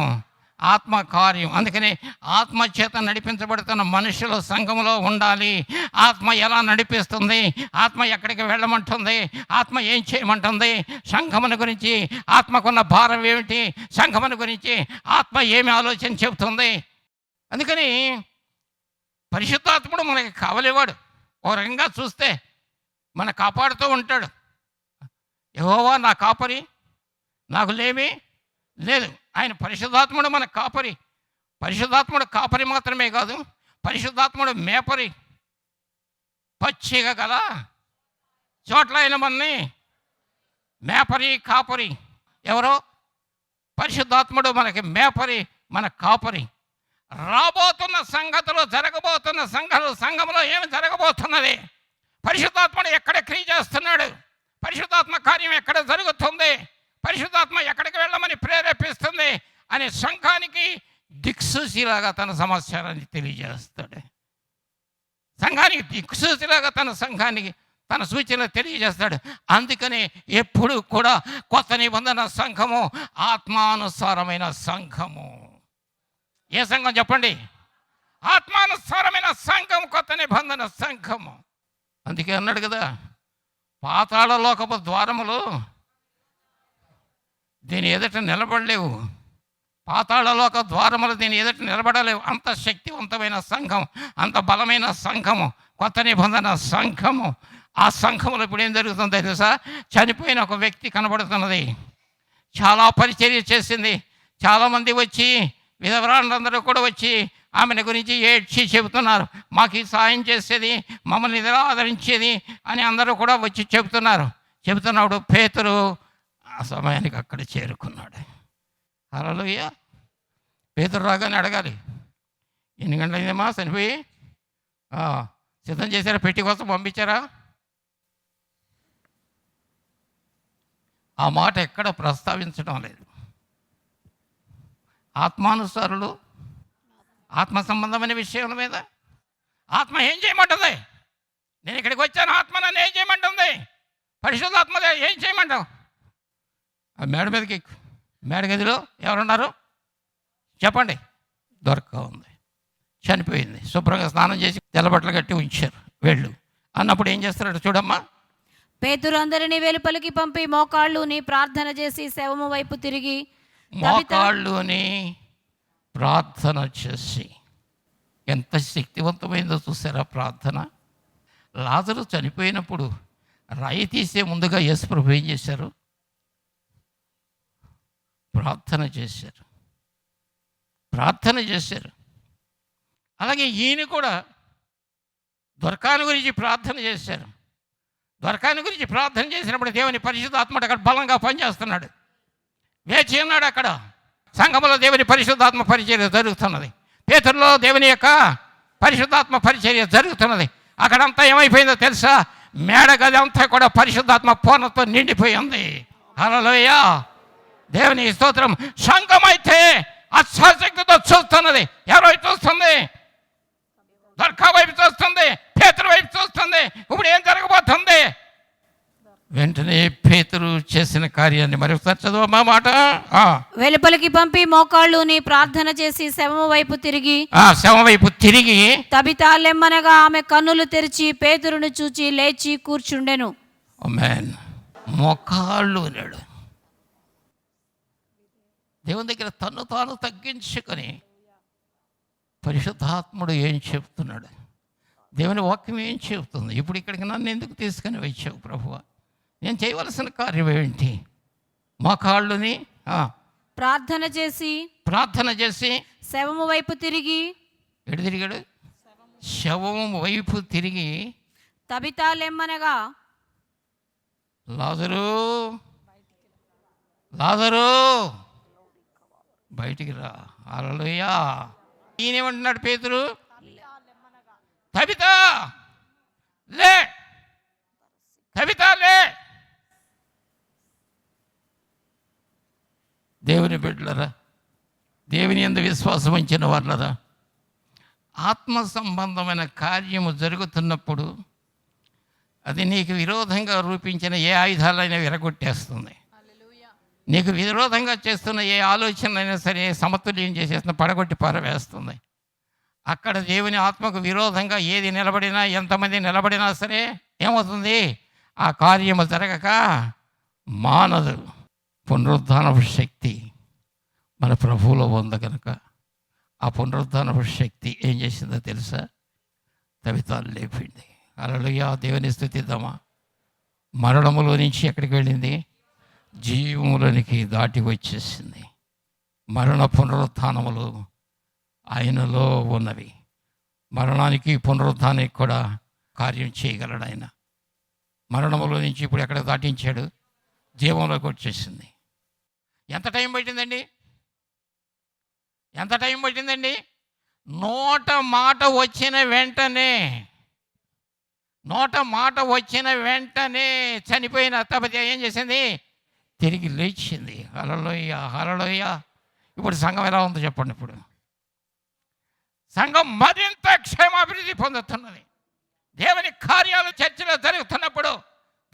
ఆత్మ కార్యం. అందుకని ఆత్మ చేత నడిపించబడుతున్న మనుషులు సంఘంలో ఉండాలి. ఆత్మ ఎలా నడిపిస్తుంది? ఆత్మ ఎక్కడికి వెళ్ళమంటుంది? ఆత్మ ఏం చేయమంటుంది? సంఘమును గురించి ఆత్మకున్న భారం ఏమిటి? సంఘమును గురించి ఆత్మ ఏమి ఆలోచన చెబుతుంది? అందుకని పరిశుద్ధాత్ముడు మనకి కావలేవాడు. ఓ రకంగా చూస్తే మన కాపాడుతూ ఉంటాడు. యెహోవా నా కాపరి, నాకు లేమి లేదు. ఆయన పరిశుద్ధాత్ముడు మన కాపరి. పరిశుద్ధాత్ముడు కాపరి మాత్రమే కాదు, పరిశుద్ధాత్ముడు మేపరి. పచ్చిగా గల చోట్ల అయిన మనని మేపరి, కాపరి. ఎవరో? పరిశుద్ధాత్ముడు మనకి మేపరి, మన కాపరి. రాబోతున్న సంగతులు, జరగబోతున్న సంఘంలో ఏమి జరగబోతున్నది? పరిశుద్ధాత్ముడు ఎక్కడ క్రియ చేస్తున్నాడు? పరిశుద్ధాత్మ కార్యం ఎక్కడ జరుగుతుంది? పరిశుద్ధాత్మ ఎక్కడికి వెళ్ళమని ప్రేరేపిస్తుంది అనే సంఘానికి దిక్సూచిలాగా తన సమాచారాన్ని తెలియజేస్తాడు. సంఘానికి దిక్సూచిలాగా సంఘానికి తన సూచనలు తెలియజేస్తాడు. అందుకని ఎప్పుడు కూడా కొత్త నిబంధన సంఘము ఆత్మానుసారమైన సంఘము. ఏ సంఘం చెప్పండి? ఆత్మానుసారమైన సంఘం, కొత్త నిబంధన సంఘము. అందుకే అన్నాడు కదా, పాతాళ లోకపు ద్వారములు దీని ఎదుట నిలబడలేవు, పాతాళలోక ద్వారములు దీని ఎదుట నిలబడలేవు. అంత శక్తివంతమైన సంఘం, అంత బలమైన సంఘము, కొత్త నిబంధన సంఘము. ఆ సంఘంలో ఇప్పుడు ఏం జరుగుతుందో తెలుసా? చనిపోయిన ఒక వ్యక్తి కనబడుతున్నది. చాలా పరిచర్య చేసింది. చాలామంది వచ్చి, విధవరాళ్ళందరూ కూడా వచ్చి ఆమెను గురించి ఏడ్చి చెబుతున్నారు. మాకు ఈ సాయం చేసేది, మమ్మల్ని ఇలా ఆదరించేది అని అందరూ కూడా వచ్చి చెబుతున్నాడు. పేతురు ఆ సమయానికి అక్కడ చేరుకున్నాడు. హల్లెలూయా. పేతురు రాగానే అడగాలి, ఎన్ని గంటలైందమ్మా చనిపోయి? సిద్ధం చేశారా? పెట్టి కోసం పంపించారా? ఆ మాట ఎక్కడ ప్రస్తావించడం లేదు. ఆత్మానుసారులు ఆత్మ సంబంధమైన విషయాల మీద ఆత్మ ఏం చేయమంటుంది? నేను ఇక్కడికి వచ్చాను, ఆత్మ నన్ను ఏం చేయమంటుంది? పరిశుద్ధాత్మ ఏం చేయమంటావు? ఆ మేడ మీదకి మేడ గదిలో ఎవరున్నారు చెప్పండి? దొరక ఉంది, చనిపోయింది. శుభ్రంగా స్నానం చేసి తెల్లబట్టలు కట్టి ఉంచారు. వెళ్ళు అన్నప్పుడు ఏం చేస్తాడు చూడమ్మా. పేతురు అందరినీ వెలుపలికి పంపి మోకాళ్ళుని ప్రార్థన చేసి శవము వైపు తిరిగి, మోకాళ్ళుని ప్రార్థన చేసి. ఎంత శక్తివంతమైందో చూసారా ప్రార్థన? లాజరు చనిపోయినప్పుడు రాయి తీసే ముందుగా యేసు ప్రభు ఏం చేశారు? ప్రార్థన చేశారు. అలాగే ఈయన కూడా దొరకాని గురించి ప్రార్థన చేశారు. దొరకాని గురించి ప్రార్థన చేసినప్పుడు దేవుని పరిశుద్ధాత్మ అక్కడ బలంగా పనిచేస్తున్నాడు. వేచి ఉన్నాడు అక్కడ. సంఘములో దేవుని పరిశుద్ధాత్మ పరిచర్య జరుగుతున్నది. పేతురులో దేవుని యొక్క పరిశుద్ధాత్మ పరిచర్య జరుగుతున్నది. అక్కడంతా ఏమైపోయిందో తెలుసా? మేడ గది అంతా కూడా పరిశుద్ధాత్మ పూర్ణతో నిండిపోయి ఉంది. హల్లెలూయా. దేవుని స్తోత్రం. సంఘం అయితే అత్యాసక్తితో చూస్తున్నది. ఎవరో చూస్తుంది? దొరకా వైపు చూస్తుంది, పేతురు వైపు చూస్తుంది. ఇప్పుడు ఏం జరగబోతుంది? వెంటనే పేతురు చేసిన కార్యాన్ని మరొకసారి చదవమ్మా మాట. వెలుపలికి పంపి మోకాళ్ళుని ప్రార్థన చేసి శవము వైపు తిరిగి తబితా లెమ్మనగా ఆమె కన్నులు తెరిచి పేతురును చూచి లేచి కూర్చుండెను. ఆమేన్. మోకాళ్ళు అన్నాడు. దేవుని దగ్గర తన్ను తాను తగ్గించుకొని పరిశుద్ధాత్ముడు ఏం చెప్తున్నాడు, దేవుని వాక్యం ఏం చెప్తుంది, ఇప్పుడు ఇక్కడికి నన్ను ఎందుకు తీసుకొని వచ్చావు ప్రభువా, నేను చేయవలసిన కార్యం ఏంటి? మోకాళ్ళుని ప్రార్థన చేసి శవము వైపు తిరిగి ఎడు తిరిగాడు? శవము వైపు తిరిగి తబితా లెమ్మనగా లాజరు బయటికి రా. హల్లెలూయా. ఈయనేమంటున్నాడు పేతురు? తబితా లే, తబితా లే. దేవుని బిడ్డలరా, దేవుని యందు విశ్వాసం ఉంచిన వాళ్ళరా, ఆత్మ సంబంధమైన కార్యము జరుగుతున్నప్పుడు అది నీకు విరోధంగా రూపించిన ఏ ఆయుధాలైనా విరగొట్టేస్తుంది. నీకు విరోధంగా చేస్తున్న ఏ ఆలోచనైనా సరే సమతుల్యం చేసేస్తున్న పడగొట్టి పారవేస్తుంది. అక్కడ దేవుని ఆత్మకు విరోధంగా ఏది నిలబడినా, ఎంతమంది నిలబడినా సరే ఏమవుతుంది? ఆ కార్యము జరగక మానదు. పునరుద్ధానపు శక్తి మన ప్రభువులో ఉంది కనుక ఆ పునరుద్ధానపు శక్తి ఏం చేసిందో తెలుసా? తబితాను లేపింది. హల్లెలూయా. దేవుని స్తుతిద్దామా. మరణములో నుంచి ఎక్కడికి వెళ్ళింది? జీవములోనికి దాటి వచ్చేసింది. మరణ పునరుత్థానములు ఆయనలో ఉన్నవి. మరణానికి పునరుత్థానానికి కూడా కార్యం చేయగలడు ఆయన. మరణములో నుంచి ఇప్పుడు ఎక్కడ దాటించాడు? జీవంలోకి వచ్చేసింది. ఎంత టైం పట్టిందండి? నోట మాట వచ్చిన వెంటనే చనిపోయిన తబితా ఏం చేసింది? తిరిగి లేచింది. హల్లెలూయా. ఇప్పుడు సంఘం ఎలా ఉందో చెప్పండి. ఇప్పుడు సంఘం మరింత క్షేమాభివృద్ధి పొందుతున్నది. దేవుని కార్యాలు చర్చలో జరుగుతున్నప్పుడు,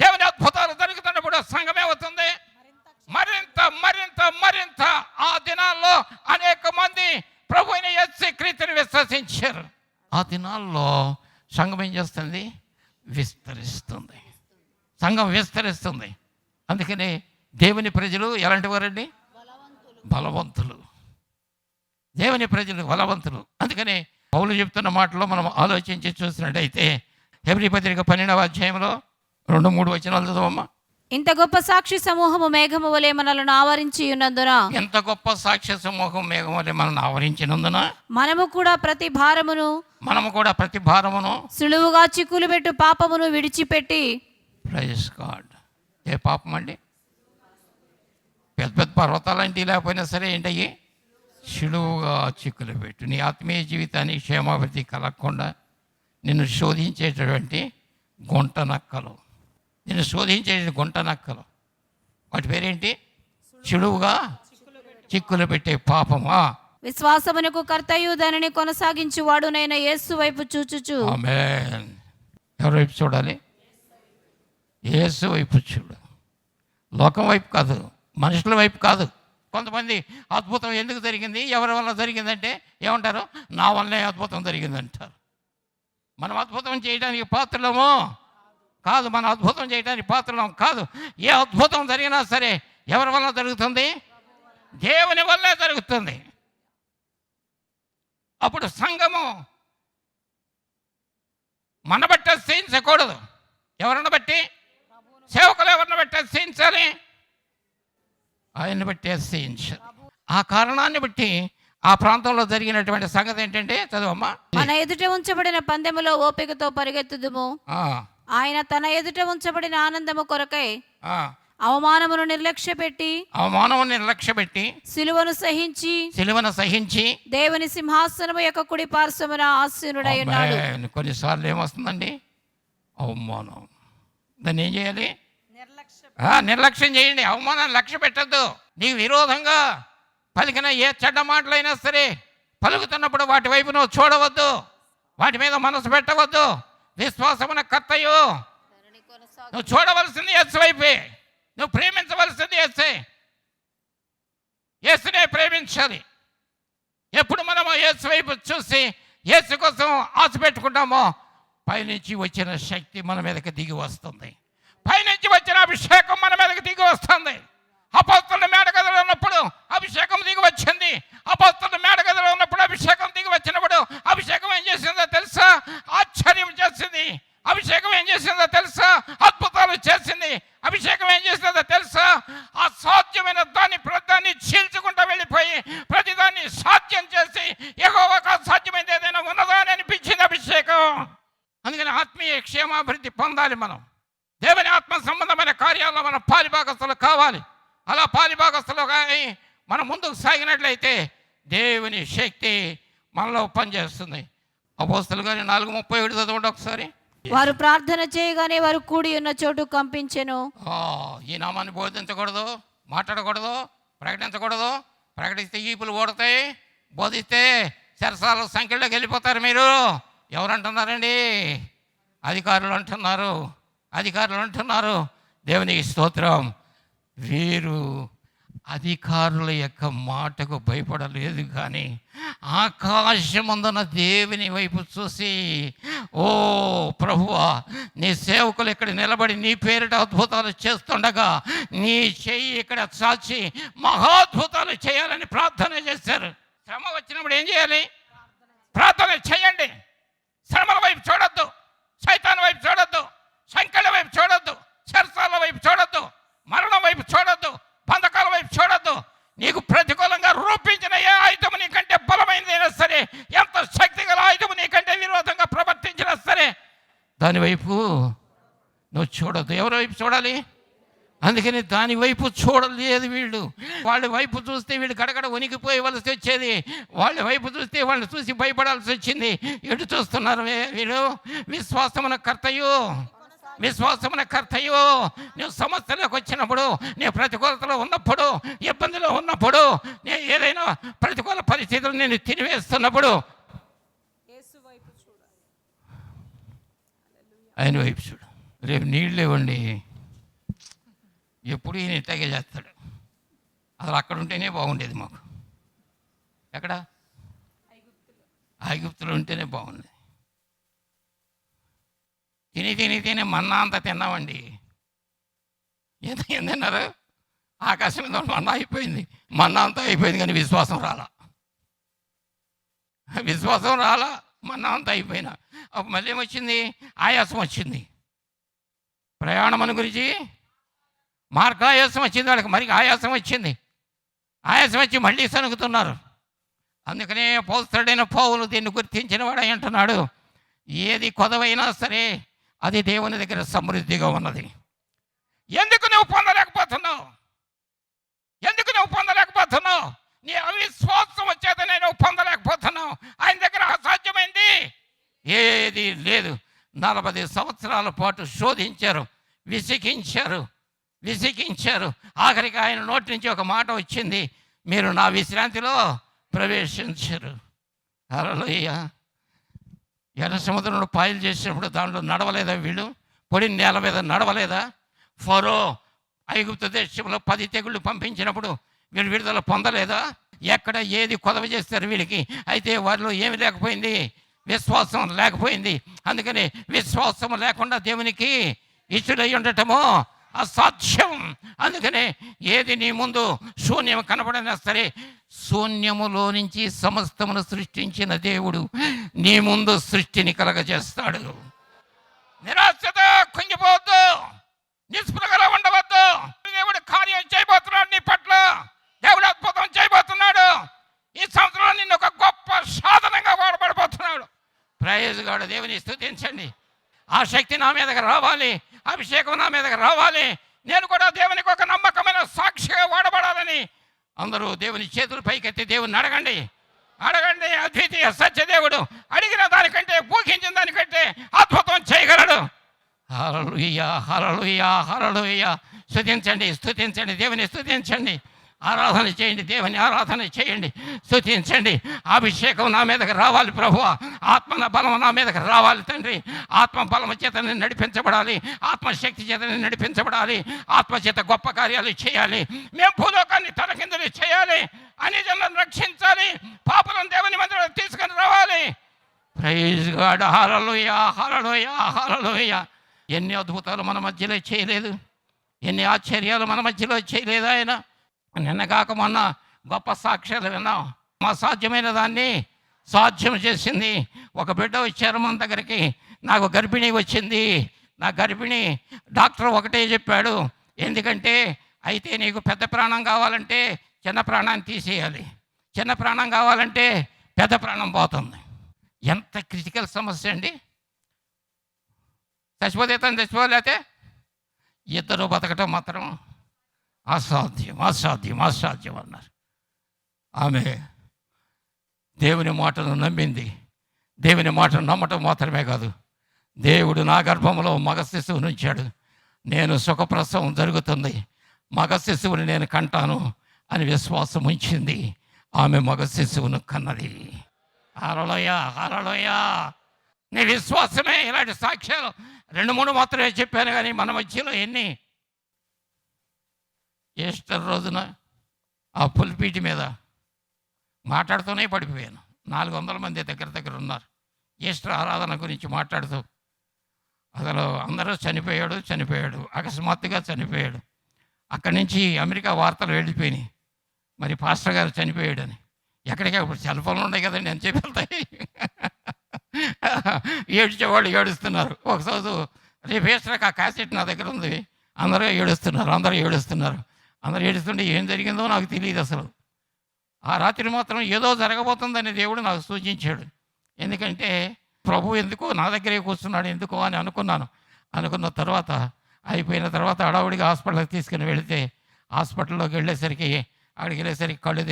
దేవుని అద్భుతాలు జరుగుతున్నప్పుడు సంఘం ఏమవుతుంది? మరింత ఆ దినాల్లో అనేక మంది ప్రభు అయిన యేసు క్రీస్తుని విశ్వసించారు. ఆ దినాల్లో సంఘం ఏం చేస్తుంది? సంఘం విస్తరిస్తుంది. అందుకని దేవుని ప్రజలు ఎలాంటి వారండి? బలవంతులు. దేవుని ప్రజలు బలవంతులు. అందుకని పౌలు చెప్తున్న మాటలో మనం ఆలోచించి చూసినట్టయితే హెబ్రీ పత్రిక 12వ అధ్యాయంలో 2-3 వచనాలు చదవమ్మా. ఇంత గొప్ప సాక్షి సమూహము మేఘము వలె మనలను ఆవరించి ఉన్నందున, ఎంత గొప్ప సాక్ష్య సమూహం మేఘం వలె మనల్ని ఆవరించినందున మనము కూడా ప్రతి భారమును సులువుగా చిక్కులు పెట్టు పాపమును విడిచిపెట్టి. Praise God. ఏ పాపం అండి? పెద్ద పర్వతాలంటి లేకపోయినా సరే ఏంటయ్యి? సులువుగా చిక్కులు పెట్టు. నీ ఆత్మీయ జీవితాన్ని క్షేమాభివృద్ధి కలగకుండా నిన్ను శోధించేటటువంటి గుంట నక్కలు, వాటి పేరేంటి? సులువుగా చిక్కులు పెట్టే పాపమా. విశ్వాసమునకు కర్తయు దానిని కొనసాగించువాడునైన యేసు వైపు చూచుచు. ఆమేన్. ఎవరి వైపు చూడాలి? యేసు వైపు చూడు. లోకం వైపు కాదు, మనుషుల వైపు కాదు. కొంతమంది అద్భుతం ఎందుకు జరిగింది, ఎవరి వల్ల జరిగిందంటే ఏమంటారు? నా వల్లే అద్భుతం జరిగిందంటారు. మనం అద్భుతం చేయడానికి పాత్రలము కాదు, మన అద్భుతం చేయడానికి పాత్రలం కాదు. ఏ అద్భుతం జరిగినా సరే ఎవరి వల్ల జరుగుతుంది? దేవుని వల్లే జరుగుతుంది. అప్పుడు సంఘము మన బట్టి చేయించకూడదు. ఎవరిని బట్టి? సేవకులు ఎవరిని బట్టి చేయించాలి? ఆయన్ని బట్టి చేయించాలి. ఆ కారణాన్ని బట్టి ఆ ప్రాంతంలో జరిగినటువంటి సంగతి ఏంటంటే, చదవమ్మా. మన ఎదుట ఉంచబడిన పందెములో ఓపికతో పరిగెత్తుదుము. ఆయన తన ఎదుట ఉంచబడిన ఆనందము కొరకై అవమానమును నిర్లక్ష్యపెట్టి సిలువను సహించి దేవుని సింహాసనము యొక్క కుడి పార్శ్వమున ఆసీనుడై ఉన్నాడు. కొన్నిసార్లు ఏమొస్తుందండి? అవమానం. దాన్ని ఏం చేయాలి? నిర్లక్ష్యం చేయండి. అవమానాన్ని లక్ష్య పెట్టద్దు. నీకు విరోధంగా పలికిన ఏ చెడ్డ మాటలైనా సరే పలుకుతున్నప్పుడు వాటి వైపు నువ్వు చూడవద్దు, వాటి మీద మనసు పెట్టవద్దు. విశ్వాసమున కర్తయు నువ్వు చూడవలసింది యేసు వైపే, నువ్వు ప్రేమించవలసింది యేసే. యేసునే ప్రేమించాలి. ఎప్పుడు మనము యేసు వైపు చూసి యేసు కోసం ఆశ పెట్టుకుంటామో పైనుంచి వచ్చిన శక్తి మన మీదకి దిగి వస్తుంది. పైనుంచి వచ్చిన అభిషేకం మన మీదకి దిగి వస్తుంది. అపొస్తలుల మేడగదిలో ఉన్నప్పుడు అభిషేకం దిగి వచ్చింది. అపొస్తలుల మేడగదిలో ఉన్నప్పుడు అభిషేకం దిగి వచ్చినప్పుడు అభిషేకం ఏం చేసిందో తెలుసా? ఆశ్చర్యం చేసింది. అభిషేకం ఏం చేసిందో తెలుసా? అద్భుతాలు చేసింది. అభిషేకం ఏం చేసిందో తెలుసా? అసాధ్యమైన దాన్ని చీల్చుకుంటూ వెళ్ళిపోయి ప్రతిదాన్ని సాధ్యం చేసి యెహోవాకు అసాధ్యమైనది ఏదైనా ఉన్నదా అని అనిపించింది అభిషేకం. అందుకని ఆత్మీయ క్షేమాభివృద్ధి పొందాలి. మనం దేవుని ఆత్మ సంబంధమైన కార్యాల్లో మన పాలిభాగస్తులు కావాలి. అలా పాలిభాగస్తులు కానీ మనం ముందుకు సాగినట్లయితే దేవుని శక్తి మనలో పనిచేస్తుంది. అపోస్తలుల కార్యం 4:37 చదవండి ఒకసారి. వారు ప్రార్థన చేయగానే వారు కూడి ఉన్న చోటు కంపించెను. ఈ నామాన్ని బోధించకూడదు, మాట్లాడకూడదు, ప్రకటించకూడదు. ప్రకటిస్తే ఈపులు ఓడతాయి, బోధిస్తే చెరసాల సంఖ్యలోకి వెళ్ళిపోతారు. మీరు ఎవరంటున్నారండి? అధికారులు అంటున్నారు. దేవునికి స్తోత్రం. వీరు అధికారుల యొక్క మాటకు భయపడలేదు, కానీ ఆకాశమందున దేవుని వైపు చూసి, ఓ ప్రభువా, నీ సేవకులు ఇక్కడ నిలబడి నీ పేరిట అద్భుతాలు చేస్తుండగా నీ చెయ్యి ఇక్కడ చాచి మహాద్భుతాలు చేయాలని ప్రార్థన చేశారు. శ్రమ వచ్చినప్పుడు ఏం చేయాలి? ప్రార్థన చేయండి. శ్రమల వైపు చూడొద్దు, సైతాన్ వైపు చూడొద్దు, సంకట వైపు చూడొద్దు, చెరసాల వైపు చూడొద్దు, మరణం వైపు చూడొద్దు, బంధకాల వైపు చూడొద్దు. నీకు ప్రతికూలంగా రూపించిన ఏ ఆయుధము నీకంటే బలమైనదైనా సరే, ఎంత శక్తి గల ఆయుధము నీకంటే విరోధంగా ప్రవర్తించినా సరే దాని వైపు నువ్వు చూడొద్దు. ఎవరి వైపు చూడాలి? అందుకని దాని వైపు చూడలేదు వీళ్ళు. వాళ్ళ వైపు చూస్తే వీళ్ళు గడగడ వణికిపోయవలసి వచ్చేది. వాళ్ళ వైపు చూస్తే వాళ్ళని చూసి భయపడాల్సి వచ్చింది. ఎటు చూస్తున్నారు వీళ్ళు? విశ్వాసమున కర్తయు నువ్వు సమస్యలోకి వచ్చినప్పుడు, నీ ప్రతికూలతలో ఉన్నప్పుడు, ఇబ్బందిలో ఉన్నప్పుడు, నేను ఏదైనా ప్రతికూల పరిస్థితులు నేను తినివేస్తున్నప్పుడు ఆయన వైపు చూడు. రేపు నీళ్ళు ఇవ్వండి, ఎప్పుడు ఈయన ఇట్లాగే చేస్తాడు. అసలు అక్కడ ఉంటేనే బాగుండేది మాకు. ఎక్కడ? ఐగుప్తులో ఉంటేనే బాగుంది. తిని మన్నా అంతా తిన్నామండి. ఏం తిన్నారు? ఆకాశం మీద మన్నా అయిపోయింది, మన్నా అంతా అయిపోయింది, కానీ విశ్వాసం రాలా. మన్నా అంతా అయిపోయినా అప్పుడు మళ్ళీ ఏమొచ్చింది? ఆయాసం వచ్చింది. ప్రయాణం గురించి మార్గాయాసం వచ్చింది వాళ్ళకి, మరి ఆయాసం వచ్చింది. ఆయాసం వచ్చి మళ్ళీ సనుగుతున్నారు. అందుకనే అపోస్తలుడైన పౌలు దీన్ని గుర్తించిన వాడు అంటున్నాడు, ఏది కొదవైనా సరే అది దేవుని దగ్గర సమృద్ధిగా ఉన్నది. ఎందుకు నువ్వు పొందలేకపోతున్నావు? నీ అవిశ్వాసం వచ్చేదని నువ్వు పొందలేకపోతున్నావు. ఆయన దగ్గర అసాధ్యమైంది ఏది లేదు. 40 సంవత్సరాల పాటు శోధించారు, విసిగించారు. ఆఖరికి ఆయన నోటి నుంచి ఒక మాట వచ్చింది, మీరు నా విశ్రాంతిలో ప్రవేశించరు. హల్లెలూయా. ఎర్ర సముద్రంలో పాయలు చేసినప్పుడు దాంట్లో నడవలేదా వీళ్ళు? పొడి నేల మీద నడవలేదా? ఫరో ఐగుప్తు దేశంలో 10 తెగుళ్ళు పంపించినప్పుడు వీళ్ళు విడుదల పొందలేదా? ఎక్కడ ఏది కొదవ చేస్తారు వీళ్ళకి? అయితే వారిలో ఏమి లేకపోయింది? విశ్వాసం లేకపోయింది. అందుకని విశ్వాసం లేకుండా దేవునికి ఇష్టడై ఉండటము అసాధ్యం. అందుకనే ఏది నీ ముందు శూన్యం కనపడినా సరే, శూన్యములో నుంచి సమస్తమును సృష్టించిన దేవుడు నీ ముందు సృష్టిని కలగజేస్తాడు. నిరాశతో కుంగిపోవద్దు, నిస్పృహగా ఉండవద్దు. దేవుడు కార్యం చేయబోతున్నాడు నీ పట్ల. దేవుడు అద్భుతం చేయబోతున్నాడు. ఈ సంవత్సరంలో నిన్ను ఒక గొప్ప సాధనంగా వాడబడిపోతున్నాడు. Praise God. దేవుని స్తుతించండి. ఆ శక్తి నా మీదకి రావాలి, అభిషేకం నా మీదకి రావాలి. నేను కూడా దేవునికి ఒక నమ్మకమైన సాక్షిగా వాడబడాలని అందరూ దేవుని చేతులు పైకెత్తి దేవుని అడగండి. అద్వితీయ సత్యదేవుడు అడిగిన దానికంటే, ఊహించిన దానికంటే అద్భుతం చేయగలడు. హల్లెలూయా. స్తుతించండి, దేవుని స్తుతించండి. ఆరాధన చేయండి, దేవుని ఆరాధన చేయండి, స్తుతించండి. అభిషేకం నా మీదకి రావాలి ప్రభువా, ఆత్మ బలం నా మీదకి రావాలి తండ్రి. ఆత్మ బలం చేత నేను నడిపించబడాలి, ఆత్మశక్తి చేత నేను నడిపించబడాలి, ఆత్మచేత గొప్ప కార్యాలు చేయాలి. మేము భూలోకాన్ని తలకిందులు చేయాలి, అన్ని జనులను రక్షించాలి, పాపులను దేవుని మందిరంలో తీసుకొని రావాలి. Praise God. Hallelujah, hallelujah, hallelujah. ఎన్ని అద్భుతాలు మన మధ్యలో చేయలేదు, ఎన్ని ఆశ్చర్యాలు మన మధ్యలో చేయలేదు ఆయన. నిన్న కాక మొన్న గొప్ప సాక్ష్యాలు విన్నాం. అసాధ్యమైన దాన్ని సాధ్యం చేసింది. ఒక బిడ్డ వచ్చారు మన దగ్గరికి, నాకు గర్భిణీ వచ్చింది. నా గర్భిణీ డాక్టర్ ఒకటే చెప్పాడు, ఎందుకంటే అయితే నీకు పెద్ద ప్రాణం కావాలంటే చిన్న ప్రాణాన్ని తీసేయాలి, చిన్న ప్రాణం కావాలంటే పెద్ద ప్రాణం పోతుంది. ఎంత క్రిటికల్ సమస్య అండి. చచ్చిపోతే తను చచ్చిపోలేతే ఇద్దరు బతకటం మాత్రం అసాధ్యం, అసాధ్యం, అసాధ్యం అన్నారు. ఆమె దేవుని మాటను నమ్మింది. దేవుని మాటను నమ్మటం మాత్రమే కాదు, దేవుడు నా గర్భంలో మగ శిశువుని ఉంచాడు, నేను సుఖప్రసవం జరుగుతుంది, మగ శిశువుని నేను కంటాను అని విశ్వాసం ఉంచింది. ఆమె మగ శిశువును కన్నది. హల్లెలూయా, హల్లెలూయా. నీ విశ్వాసమే. ఇలాంటి సాక్ష్యాలు 2-3 మాత్రమే చెప్పాను, కానీ మన మధ్యలో ఎన్ని. ఈస్టర్ రోజున ఆ పుల్పీటి మీద మాట్లాడుతూనే పడిపోయాను. 400 మంది దగ్గర ఉన్నారు. ఈస్టర్ ఆరాధన గురించి మాట్లాడుతూ అసలు అందరూ చనిపోయాడు, అకస్మాత్తుగా చనిపోయాడు. అక్కడి నుంచి అమెరికా వార్తలు వెళ్ళిపోయినాయి, మరి పాస్టర్ గారు చనిపోయాడని. ఎక్కడికి ఇప్పుడు సెల్ ఫోన్లు ఉన్నాయి కదండి, అని చెప్పి వెళ్తాయి. ఏడ్చేవాళ్ళు ఏడుస్తున్నారు. ఒకరోజు రేపు ఈస్టర్కి ఆ క్యాసెట్ నా దగ్గర ఉంది, అందరూ ఏడుస్తుంటే ఏం జరిగిందో నాకు తెలియదు అసలు. ఆ రాత్రి మాత్రం ఏదో జరగబోతుందని దేవుడు నాకు సూచించాడు. ఎందుకంటే ప్రభు ఎందుకు నా దగ్గరే కూర్చున్నాడు ఎందుకు అని అనుకున్న తర్వాత అయిపోయిన తర్వాత హడావుడిగా హాస్పిటల్కి తీసుకుని వెళితే హాస్పిటల్లోకి అక్కడికి వెళ్ళేసరికి కళ్ళు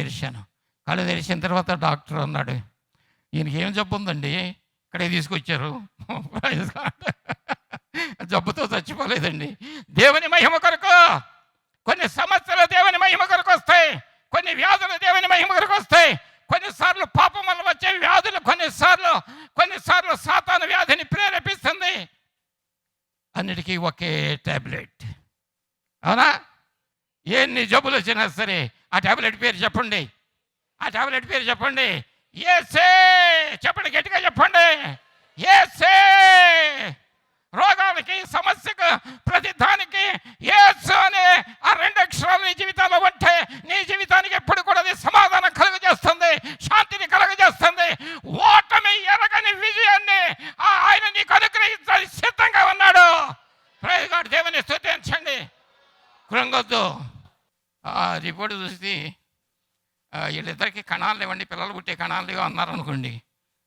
తెరిచిన తర్వాత డాక్టర్ అన్నాడు, ఈయనకి ఏం జబ్బు ఉందండి, ఇక్కడే తీసుకొచ్చారు. జబ్బుతో చచ్చిపోలేదండి. దేవుని మహిమ కొరకు కొన్ని సమస్యలు దేవుని మహిమ కొరకు వస్తాయి, కొన్ని వ్యాధులు దేవుని మహిమ కొరకు వస్తాయి. కొన్నిసార్లు పాపం వల్ల వచ్చే వ్యాధులు కొన్నిసార్లు సాతాను వ్యాధిని ప్రేరేపిస్తుంది. అన్నిటికీ ఒకే టాబ్లెట్. అవునా? ఎన్ని జబ్బులు వచ్చినా సరే ఆ టాబ్లెట్ పేరు చెప్పండి, యేసే. చెప్పండి, గట్టిగా చెప్పండి, యేసే. రోగాలకి, సమస్యకు, ప్రతి దానికి యేసు అనే ఆ 2 అక్షరాలు నీ జీవితంలో ఉంటే నీ జీవితానికి ఎప్పుడు కూడా అది సమాధానం కలుగజేస్తుంది, శాంతిని కలుగజేస్తుంది. ఓటమి ఎరగని విజయాన్ని ఆయన నీకు అనుగ్రహించాలి సిద్ధంగా ఉన్నాడు. Praise God. దేవుని స్తుతించండి, కృంగొద్దు. ఆ రిపోర్ట్ చూసి వీళ్ళిద్దరికి కణాలు ఇవ్వండి, పిల్లలు పుట్టే కణాలు అన్నారనుకోండి,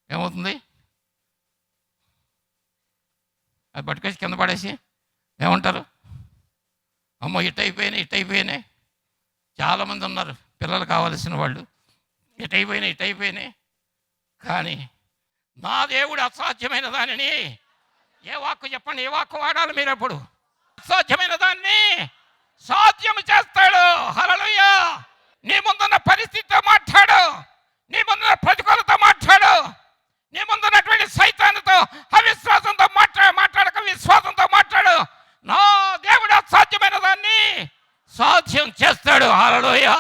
ఏమవుతుంది? అది పట్టుకొచ్చి కింద పడేసి ఏమంటారు? అమ్మో ఇట్టయిపోయినాయి. చాలామంది ఉన్నారు పిల్లలు కావలసిన వాళ్ళు, ఇట్టయిపోయినాయి. కానీ నా దేవుడు అసాధ్యమైన దానిని, ఏ వాక్కు చెప్పండి, ఏ వాక్కు వాడాలి మీరు? అప్పుడు అసాధ్యమైన దాన్ని సాధ్యం చేస్తాడు. హల్లెలూయా. నీ ముందున్న పరిస్థితితో మాట్లాడు, నీ ముందున్న ప్రతికూలతో మాట్లాడు, నీ ముందున్నటువంటి సైతానుతో అవిశ్వాసంతో మాట్లాడక విశ్వాసంతో మాట్లాడు. నా దేవుడు అసాధ్యమైన దాన్ని సాధ్యం చేస్తాడు. Hallelujah.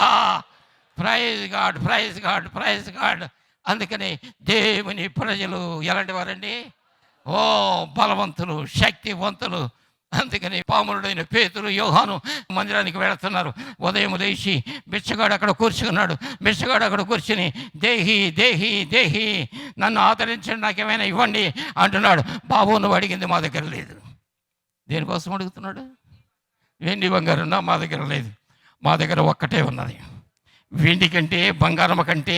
Praise God, praise God, praise God. అందుకని దేవుని ప్రజలు ఎలాంటి వారండి? బలవంతులు, శక్తివంతులు. అందుకని పాములుడైన పేతురు, యోహాను మందిరానికి వెళుతున్నారు. ఉదయం లేచి బిచ్చగాడు అక్కడ కూర్చుని దేహి నన్ను ఆదరించండి, నాకేమైనా ఇవ్వండి అంటున్నాడు. బాబు నువ్వు అడిగింది మా దగ్గర లేదు. దేనికోసం అడుగుతున్నాడు? వెండి బంగారం మా దగ్గర లేదు, మా దగ్గర ఒక్కటే ఉన్నది. వెండి కంటే, బంగారం కంటే,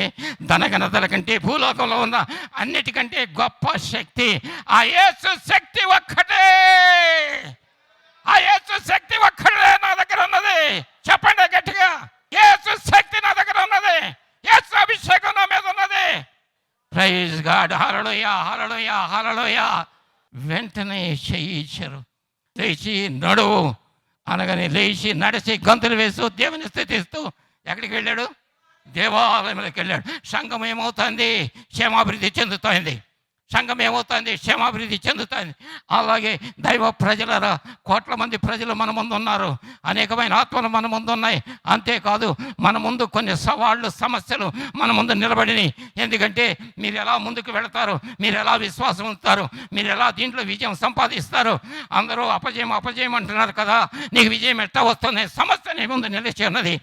ధనఘనతల కంటే, భూలోకంలో ఉన్న అన్నిటికంటే గొప్ప శక్తి ఆ యేసు శక్తి ఒక్కటే. ఆ యేసు శక్తి ఒక్కడే నా దగ్గర ఉన్నది. చెప్పండి గట్టిగా, యేసు శక్తి నా దగ్గర ఉన్నది, యేసు అభిషేకం నా మీద ఉన్నది. Praise God. Hallelujah, hallelujah, hallelujah. వెంటనే చేయించారు. లేచి నడువు అనగానే లేచి నడిచి గంతులు వేస్తూ దేవుని స్తుతిస్తూ ఎక్కడికి వెళ్ళాడు? దేవాలయంలోకి వెళ్ళాడు. సంఘం ఏమవుతుంది? క్షేమాభివృద్ధి చెందుతోంది. సంఘం ఏమవుతుంది? క్షేమాభివృద్ధి చెందుతుంది. అలాగే దైవ ప్రజలరా, కోట్ల మంది ప్రజలు మన ముందు ఉన్నారు, అనేకమైన ఆత్మలు మన ముందు ఉన్నాయి. అంతేకాదు మన ముందు కొన్ని సవాళ్ళు, సమస్యలు మన ముందు నిలబడినాయి. ఎందుకంటే మీరు ఎలా ముందుకు వెళతారు, మీరు ఎలా విశ్వాసం ఉంచుతారు, మీరు ఎలా దీంట్లో విజయం సంపాదిస్తారు. అందరూ అపజయం అంటున్నారు కదా, నీకు విజయం ఎట్లా వస్తుంది? సమస్య నీ ముందు నిలిచి ఉన్నది.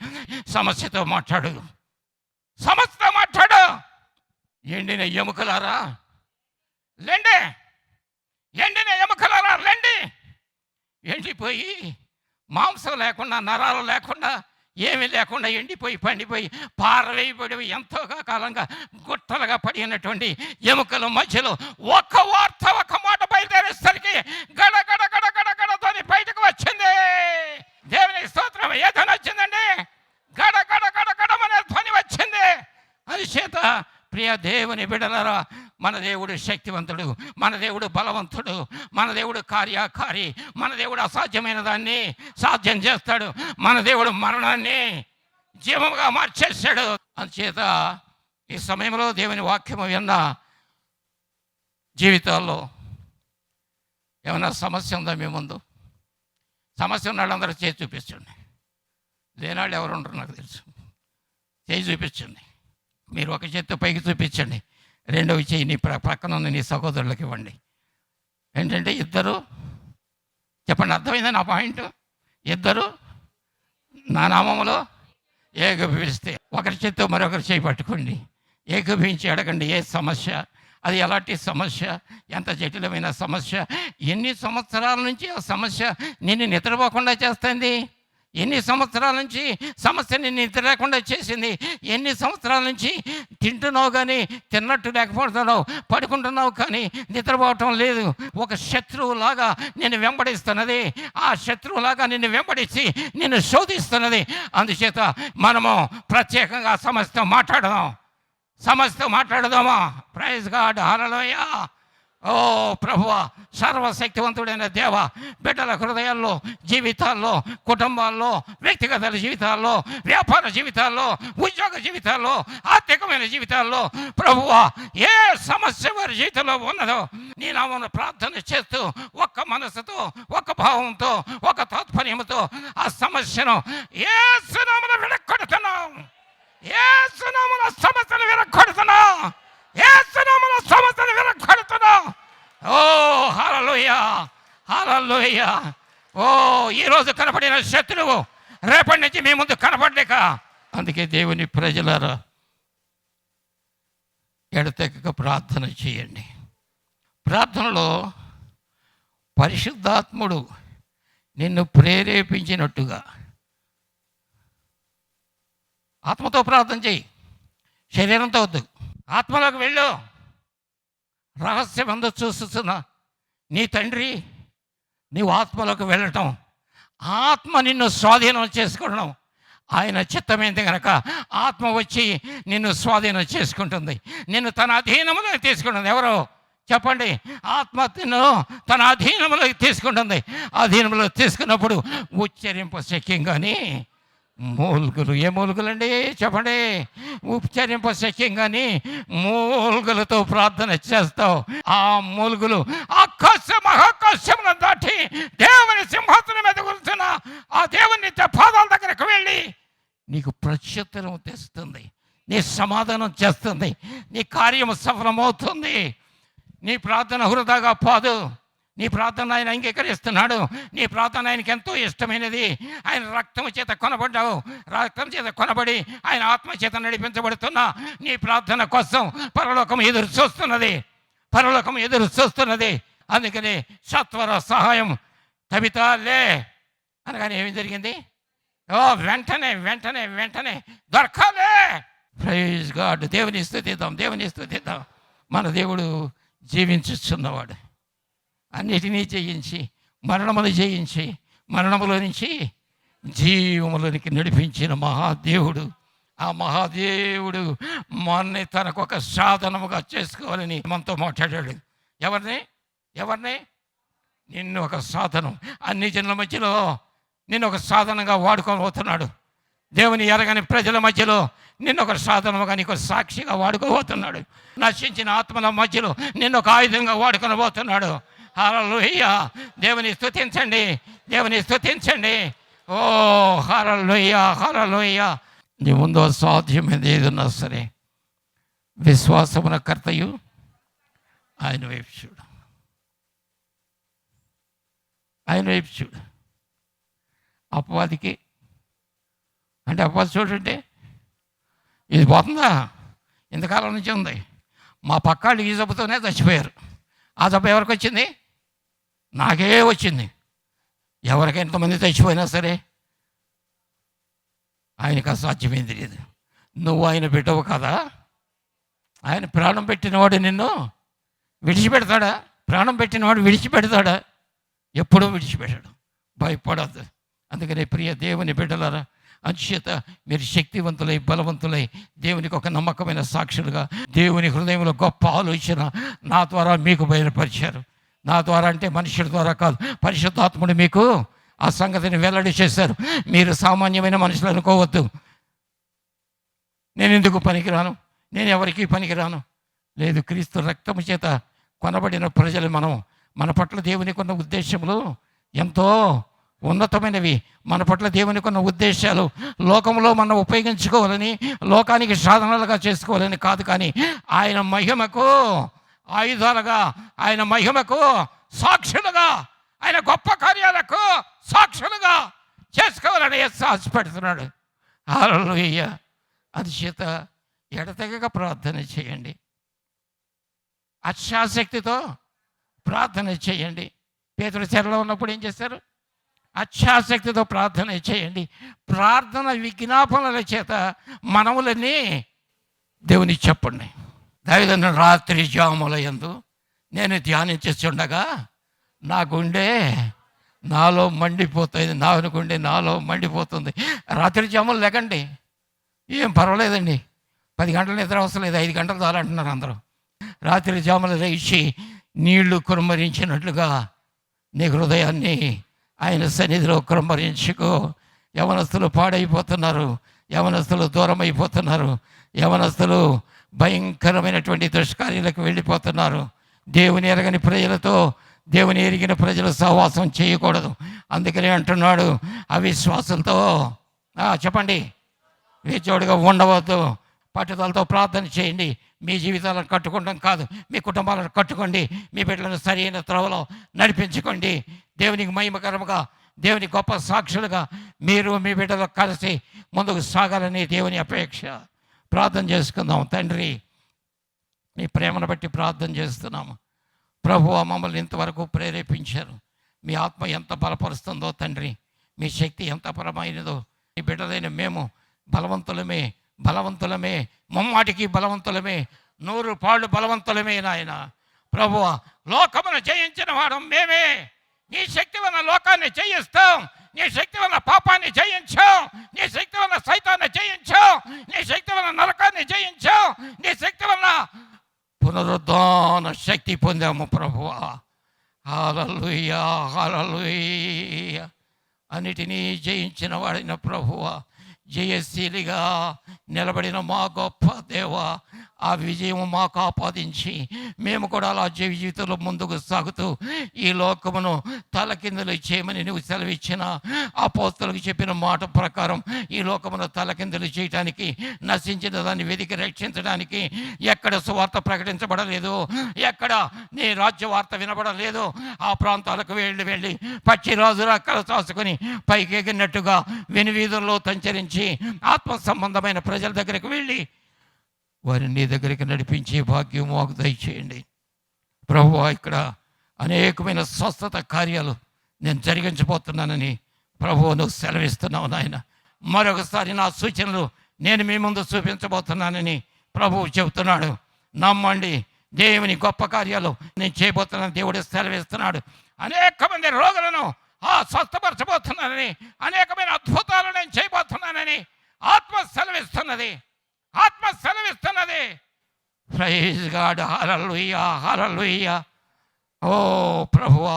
సమస్యతో మాట్లాడు, సమస్యతో మాట్లాడు. ఎండిన ఎముకలారా లెండి, ఎండిన ఎముకలారా లెండి. ఎండిపోయి మాంసం లేకుండా, నరాలు లేకుండా, ఏమీ లేకుండా ఎండిపోయి పండిపోయి పారవేయబడి ఎంతోగా కాలంగా గుట్టలుగా పడి ఉన్నటువంటి ఎముకల మధ్యలో ఒక్క వార్త, ఒక్క మాట బయలుదేరేసరికి గడ గడ గడ గడ గడతోని బయటకు వచ్చింది. దేవుని స్తోత్రం. ఏదైనా వచ్చిందండి, గడ గడ గడ గడమనే ధ్వని వచ్చింది. అది చేత ప్రియ దేవుని బిడ్డలారా, మన దేవుడు శక్తివంతుడు, మన దేవుడు బలవంతుడు, మన దేవుడు కార్యకారి, మన దేవుడు అసాధ్యమైన దాన్ని సాధ్యం చేస్తాడు. మన దేవుడు మరణాన్ని జీవముగా మార్చేస్తాడు. అందుచేత ఈ సమయంలో దేవుని వాక్యము విన్న జీవితాల్లో ఏమైనా సమస్య ఉందా మీ ముందు? సమస్య ఉన్న వాళ్ళందరూ చేసి చూపించండి. లేనాళ్ళు ఎవరు ఉంటారు నాకు తెలుసు. చేసి చూపించండి. మీరు ఒక చేత్తో పైకి చూపించండి, రెండవ చేయి నీ ప్రక్కన ఉన్న నీ సహోదరులకు ఇవ్వండి. ఏంటంటే ఇద్దరు, చెప్పండి, అర్థమైందా నా పాయింట్? ఇద్దరు నా నామములో ఏకీభవిస్తే, ఒకరి చేత్తో మరొకరి చేయి పట్టుకోండి, ఏకీభవించి అడగండి. ఏ సమస్య అది, ఎలాంటి సమస్య, ఎంత జటిలమైన సమస్య, ఎన్ని సంవత్సరాల నుంచి ఆ సమస్య నిన్ను నిద్రపోకుండా చేస్తుంది, ఎన్ని సంవత్సరాల నుంచి సమస్య నిన్ను నిద్ర లేకుండా చేసింది, ఎన్ని సంవత్సరాల నుంచి తింటున్నావు కానీ తిన్నట్టు లేకపోతున్నావు, పడుకుంటున్నావు కానీ నిద్రపోవటం లేదు. ఒక శత్రువులాగా నిన్ను వెంబడిస్తున్నది, ఆ శత్రువులాగా నిన్ను వెంబడించి నిన్ను శోధిస్తున్నది. అందుచేత మనము ప్రత్యేకంగా సమస్యతో మాట్లాడదామా? ప్రైజ్ గాడ్, హల్లెలూయా. ఓ ప్రభువా, సర్వశక్తివంతుడైన దేవ, బిడ్డల హృదయాల్లో, జీవితాల్లో, కుటుంబాల్లో, వ్యక్తిగత జీవితాల్లో, వ్యాపార జీవితాల్లో, ఉద్యోగ జీవితాల్లో, ఆర్థికమైన జీవితాల్లో ప్రభువా, ఏ సమస్య వారి జీవితంలో ఉన్నదో నీ నామమున ప్రార్థన చేస్తూ ఒక్క మనసుతో, ఒక్క భావంతో, ఒక తాత్పర్యంతో ఆ సమస్యను యేసు నామమున విరగొడుతున్నాం. యేసు నామమున సమస్యను విరగొడుతున్నాం. యేసు నామమున సమస్యను విరగొడుతున్నాం. ఓ హల్లెలూయా, హల్లెలూయా. ఓ ఈరోజు కనపడిన శత్రువు రేపటి నుంచి మీ ముందు కనపడలేక. అందుకే దేవుని ప్రజలారా, ఎడతెగక ప్రార్థన చేయండి. ప్రార్థనలో పరిశుద్ధాత్ముడు నిన్ను ప్రేరేపించినట్టుగా ఆత్మతో ప్రార్థన చేయి, శరీరంతో వద్దు. ఆత్మలోకి వెళ్ళు. రహస్యమందు చూస్తున్నా నీ తండ్రి నీవు ఆత్మలోకి వెళ్ళటం, ఆత్మ నిన్ను స్వాధీనం చేసుకోవడం ఆయన చిత్తమైంది కనుక ఆత్మ వచ్చి నిన్ను స్వాధీనం చేసుకుంటుంది, నిన్ను తన అధీనంలో తీసుకుంటుంది. ఎవరో చెప్పండి? ఆత్మ నిన్ను తన అధీనంలోకి తీసుకుంటుంది. అధీనంలో తీసుకున్నప్పుడు ఉచ్చరింప శక్యం కానీ మూలుగులు, ఏ మూలుగులండి చెప్పండి? ఉచ్చరింప శక్యం కానీ మూలుగులతో ప్రార్థన చేస్తావు. ఆ మూలుగులు మహాకాశమును దాటి దేవుని సింహాసనం మీద కూర్చున్న ఆ దేవుని పాదాల దగ్గరకు వెళ్ళి నీకు ప్రత్యుత్తరం తెస్తుంది, నీ సమాధానం చేస్తుంది, నీ కార్యము సఫలమవుతుంది. నీ ప్రార్థన వృధాగా పోదు. నీ ప్రార్థన ఆయన అంగీకరిస్తున్నాడు. నీ ప్రార్థన ఆయనకి ఎంతో ఇష్టమైనది. ఆయన రక్తం చేత కొనబడ్డావు. రక్తం చేత కొనబడి ఆయన ఆత్మ చేత నడిపించబడుతున్నా నీ ప్రార్థన కోసం పరలోకం ఎదురు చూస్తున్నది. అందుకని సత్వర సహాయం తబితాలే అనగానే ఏమి జరిగింది? వెంటనే దొరకాలే. Praise God. దేవుని స్తుతిద్దాం. మన దేవుడు జీవించుచున్నవాడు. అన్నిటినీ జయించి మరణములు జయించి మరణములో నుంచి జీవములోనికి నడిపించిన మహాదేవుడు. ఆ మహాదేవుడు మనని తనకు ఒక సాధనముగా చేసుకోవాలని మనతో మాట్లాడాడు. ఎవరిని? నిన్ను ఒక సాధనం, అన్ని జనుల మధ్యలో నిన్ను ఒక సాధనంగా వాడుకోబోతున్నాడు. దేవుని ఎరగని ప్రజల మధ్యలో నిన్ను ఒక సాధనముగా, నీకు సాక్షిగా వాడుకోబోతున్నాడు. నశించిన ఆత్మల మధ్యలో నిన్ను ఒక ఆయుధంగా వాడుకొనబోతున్నాడు. హల్లెలూయా. దేవుని స్తుతించండి, దేవుని స్తుతించండి. ఓ హల్లెలూయా, హల్లెలూయా. నీ ముందు అసాధ్యమైనది ఏదన్నా సరే విశ్వాసమున కర్తయు ఆయన వైపు చూడు, ఆయన వైపు చూడు. అపవాదికి అంటే అపవాది చూడంటే ఇది పోతుందా, ఇంతకాలం నుంచి ఉంది. మా పక్కాళ్ళు ఈ జబ్బుతోనే చచ్చిపోయారు. ఆ జబ్బు ఎవరికి వచ్చింది? నాకే వచ్చింది. ఎవరికి ఎంతమంది చచ్చిపోయినా సరే ఆయనకు అసాధ్యమేం తెలియదు. నువ్వు ఆయన బిడ్డవు కదా. ఆయన ప్రాణం పెట్టినవాడు నిన్ను విడిచిపెడతాడా? ప్రాణం పెట్టినవాడు విడిచిపెడతాడా? ఎప్పుడూ విడిచిపెట్టాడు. భయపడద్దు. అందుకనే ప్రియ దేవుని బిడ్డలారా, అంచేత మీరు శక్తివంతులై బలవంతులై దేవునికి ఒక నమ్మకమైన సాక్షులుగా దేవుని హృదయంలో గొప్ప ఆలోచన నా ద్వారా మీకు బయలుపరిచారు. నా ద్వారా అంటే మనుషుల ద్వారా కాదు, పరిశుద్ధాత్ముడు మీకు ఆ సంగతిని వెల్లడి చేశారు. మీరు సామాన్యమైన మనుషులు అనుకోవద్దు. నేను ఎందుకు పనికిరాను, నేను ఎవరికి పనికిరాను. లేదు, క్రీస్తు రక్తము చేత కొనబడిన ప్రజలు మనం. మన పట్ల దేవునికి ఉన్న ఉద్దేశములు ఎంతో ఉన్నతమైనవి. మన పట్ల దేవునికి ఉన్న ఉద్దేశాలు లోకంలో మనం ఉపయోగించుకోవాలని, లోకానికి సాధనాలుగా చేసుకోవాలని కాదు, కానీ ఆయన మహిమకు ఆయుధాలుగా, ఆయన మహిమకు సాక్షులుగా, ఆయన గొప్ప కార్యాలకు సాక్షులుగా చేసుకోవాలని ఆశపెడుతున్నాడు. హల్లెలూయా. అందుచేత ఎడతెగక ప్రార్థన చేయండి, అత్యాసక్తితో ప్రార్థన చేయండి. పేతురు చెరలో ఉన్నప్పుడు ఏం చేశారు? అత్యాసక్తితో ప్రార్థన చేయండి. ప్రార్థన విజ్ఞాపనల చేత మనములన్నీ దేవునికి చెప్పండి. దావీదు రాత్రి జాముల యందు నేను ధ్యానించుచుండగా నా గుండె నాలో మండిపోతుంది, నా గుండె నాలో మండిపోతుంది. రాత్రి జాములు లేకండి, ఏం పర్వాలేదండి. 10 గంటలు నిద్ర అవసరం లేదు, 5 గంటలు చాలంటున్నారు అందరూ. రాత్రి జాములు లేచి నీళ్లు కురుమరించినట్లుగా నీ హృదయాన్ని ఆయన సన్నిధిలో కురుమరించుకో. యవనస్తులు పాడైపోతున్నారు, యవనస్తులు దూరం అయిపోతున్నారు, యవనస్తులు భయంకరమైనటువంటి దుష్కార్యాలకు వెళ్ళిపోతున్నారు. దేవుని ఎరగని ప్రజలతో దేవుని ఎరిగిన ప్రజలు సహవాసం చేయకూడదు. అందుకనే అంటున్నాడు, అవిశ్వాసులతో చెప్పండి, వేచోడుగా ఉండవద్దు. పట్టుదలతో ప్రార్థన చేయండి. మీ జీవితాలను కట్టుకోవడం కాదు, మీ కుటుంబాలను కట్టుకోండి. మీ బిడ్డలను సరైన త్రోవలో నడిపించుకోండి. దేవునికి మహిమకరముగా, దేవుని గొప్ప సాక్షులుగా మీరు మీ బిడ్డలు కలిసి ముందుకు సాగాలని దేవుని అపేక్ష. ప్రార్థన చేసుకుందాం. తండ్రి, మీ ప్రేమను బట్టి ప్రార్థన చేస్తున్నాము. ప్రభువా, మమ్మల్ని ఇంతవరకు ప్రేరేపించారు. మీ ఆత్మ ఎంత బలపరుస్తుందో తండ్రి, మీ శక్తి ఎంత పరమైనదో. మీ బిడ్డలైన మేము బలవంతులమే, బలవంతులమే, ముమ్మాటికి బలవంతులమే, 100 పాళ్ళు బలవంతులమే నాయన. ప్రభువా, లోకమును జయించిన వాడు మేమే. నీ శక్తి వల్ల లోకాన్ని జయిస్తాం, నీ శక్తి వల్ల పాపాన్ని జయించాం, నీ శక్తి వల్ల సైతాన్ని జయించాం, నీ శక్తి వల్ల నరకాన్ని జయించాం, నీ శక్తి వల్ల పునరుద్ధాన శక్తి పొందాము ప్రభువా. హల్లెలూయా, హల్లెలూయా. అన్నిటినీ జయించిన వాడిన ప్రభువా, జయశీలిగా నిలబడిన మా గొప్ప దేవ, ఆ విజయం మాకు ఆపాదించి మేము కూడా అలా జీవితంలో ముందుకు సాగుతూ ఈ లోకమును తలకిందులు చేయమని నువ్వు సెలవిచ్చిన అపోస్తలులకు చెప్పిన మాట ప్రకారం ఈ లోకమును తలకిందులు చేయటానికి, నశించిన దాన్ని వెతికి రక్షించడానికి ఎక్కడ సువార్త ప్రకటించబడలేదు, ఎక్కడ నీ రాజ్య వార్త వినబడలేదు, ఆ ప్రాంతాలకు వెళ్ళి పచ్చిరాజు రెక్కలు చాసుకొని పైకి ఎగిరినట్టుగా వెనువీధుల్లో సంచరించి ఆత్మ సంబంధమైన ప్రజల దగ్గరికి వెళ్ళి వారిని నీ దగ్గరికి నడిపించే భాగ్యం మాకు దయచేయండి ప్రభువా. ఇక్కడ అనేకమైన స్వస్థత కార్యాలు నేను జరిగించబోతున్నానని ప్రభువు నువ్వు సెలవిస్తున్నావు నాయన. మరొకసారి నా సూచనలు నేను మీ ముందు చూపించబోతున్నానని ప్రభువు చెబుతున్నాడు. నమ్మండి, దేవుని గొప్ప కార్యాలు నేను చేయబోతున్నాను దేవుడు సెలవిస్తున్నాడు. అనేక మంది రోగులను స్వస్థపరచబోతున్నానని, అనేకమైన అద్భుతాలు నేను చేయబోతున్నానని ఆత్మ సెలవిస్తున్నది, ఆత్మ సెలవిస్తున్నది. Praise God. హల్లెలూయా, హల్లెలూయా. ఓ ప్రభువా,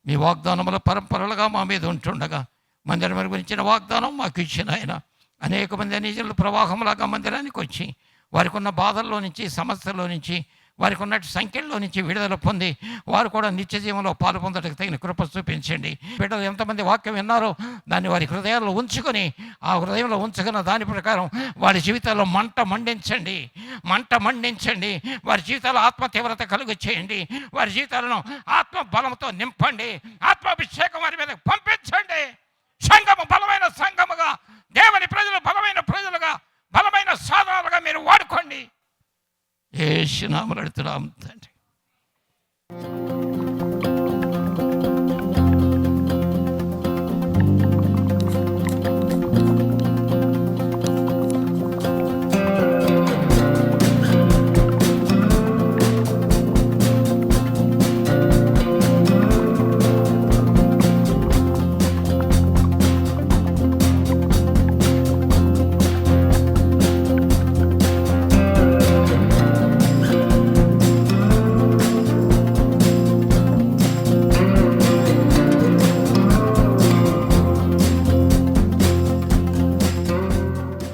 మీ వాగ్దానముల పరంపరలుగా మా మీద ఉంటుండగా మందిరం గురించిన వాగ్దానం మాకు ఇచ్చిన ఆయన అనేక మంది అన్యజనులు ప్రవాహంలాగా మందిరానికి వచ్చి వారికి ఉన్న బాధల్లో నుంచి, సమస్యల్లో నుంచి, వారికి ఉన్నట్టు సంఖ్యల్లో నుంచి విడుదల పొంది వారు కూడా నిత్య జీవంలో పాలు పొందడానికి తగిన కృప చూపించండి. బిడ్డలు ఎంతమంది వాక్యం విన్నారో దాన్ని వారి హృదయాల్లో ఉంచుకొని, ఆ హృదయంలో ఉంచుకున్న దాని ప్రకారం వారి జీవితాల్లో మంట మండించండి. వారి జీవితాల్లో ఆత్మ తీవ్రత కలుగు చేయండి. వారి జీవితాలను ఆత్మ బలంతో నింపండి. ఆత్మాభిషేకం వారి మీద పంపించండి. సంఘము బలమైన సంఘముగా, దేవుని ప్రజలు బలమైన ప్రజలుగా, బలమైన సాధనాలుగా మీరు వాడుకోండి. యేసు నామములో అడుగుతున్నాం తండ్రి.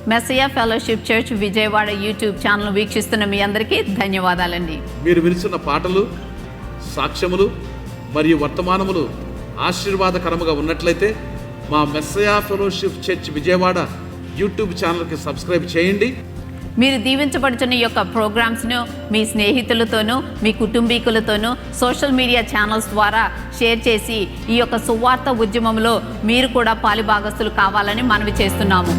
Messiah fellowship church Vijayawada YouTube channel వీక్షిస్తున్న మీ అందరికీ ధన్యవాదాలండి. మీరు వినిస్తున్న పాటలు, సాక్ష్యములు మరియు వర్తమానములు ఆశీర్వాదకరముగా ఉన్నట్లయితే మా Messiah fellowship church Vijayawada YouTube ఛానల్కి సబ్స్క్రైబ్ చేయండి. మీరు దీవించబడుతున్న ఈ యొక్క ప్రోగ్రామ్స్ను మీ స్నేహితులతోనూ, మీ కుటుంబీకులతోనూ సోషల్ మీడియా ఛానల్స్ ద్వారా షేర్ చేసి ఈ యొక్క సువార్త ఉద్యమంలో మీరు కూడా పాలుభాగస్తులు కావాలని మనవి చేస్తున్నాము.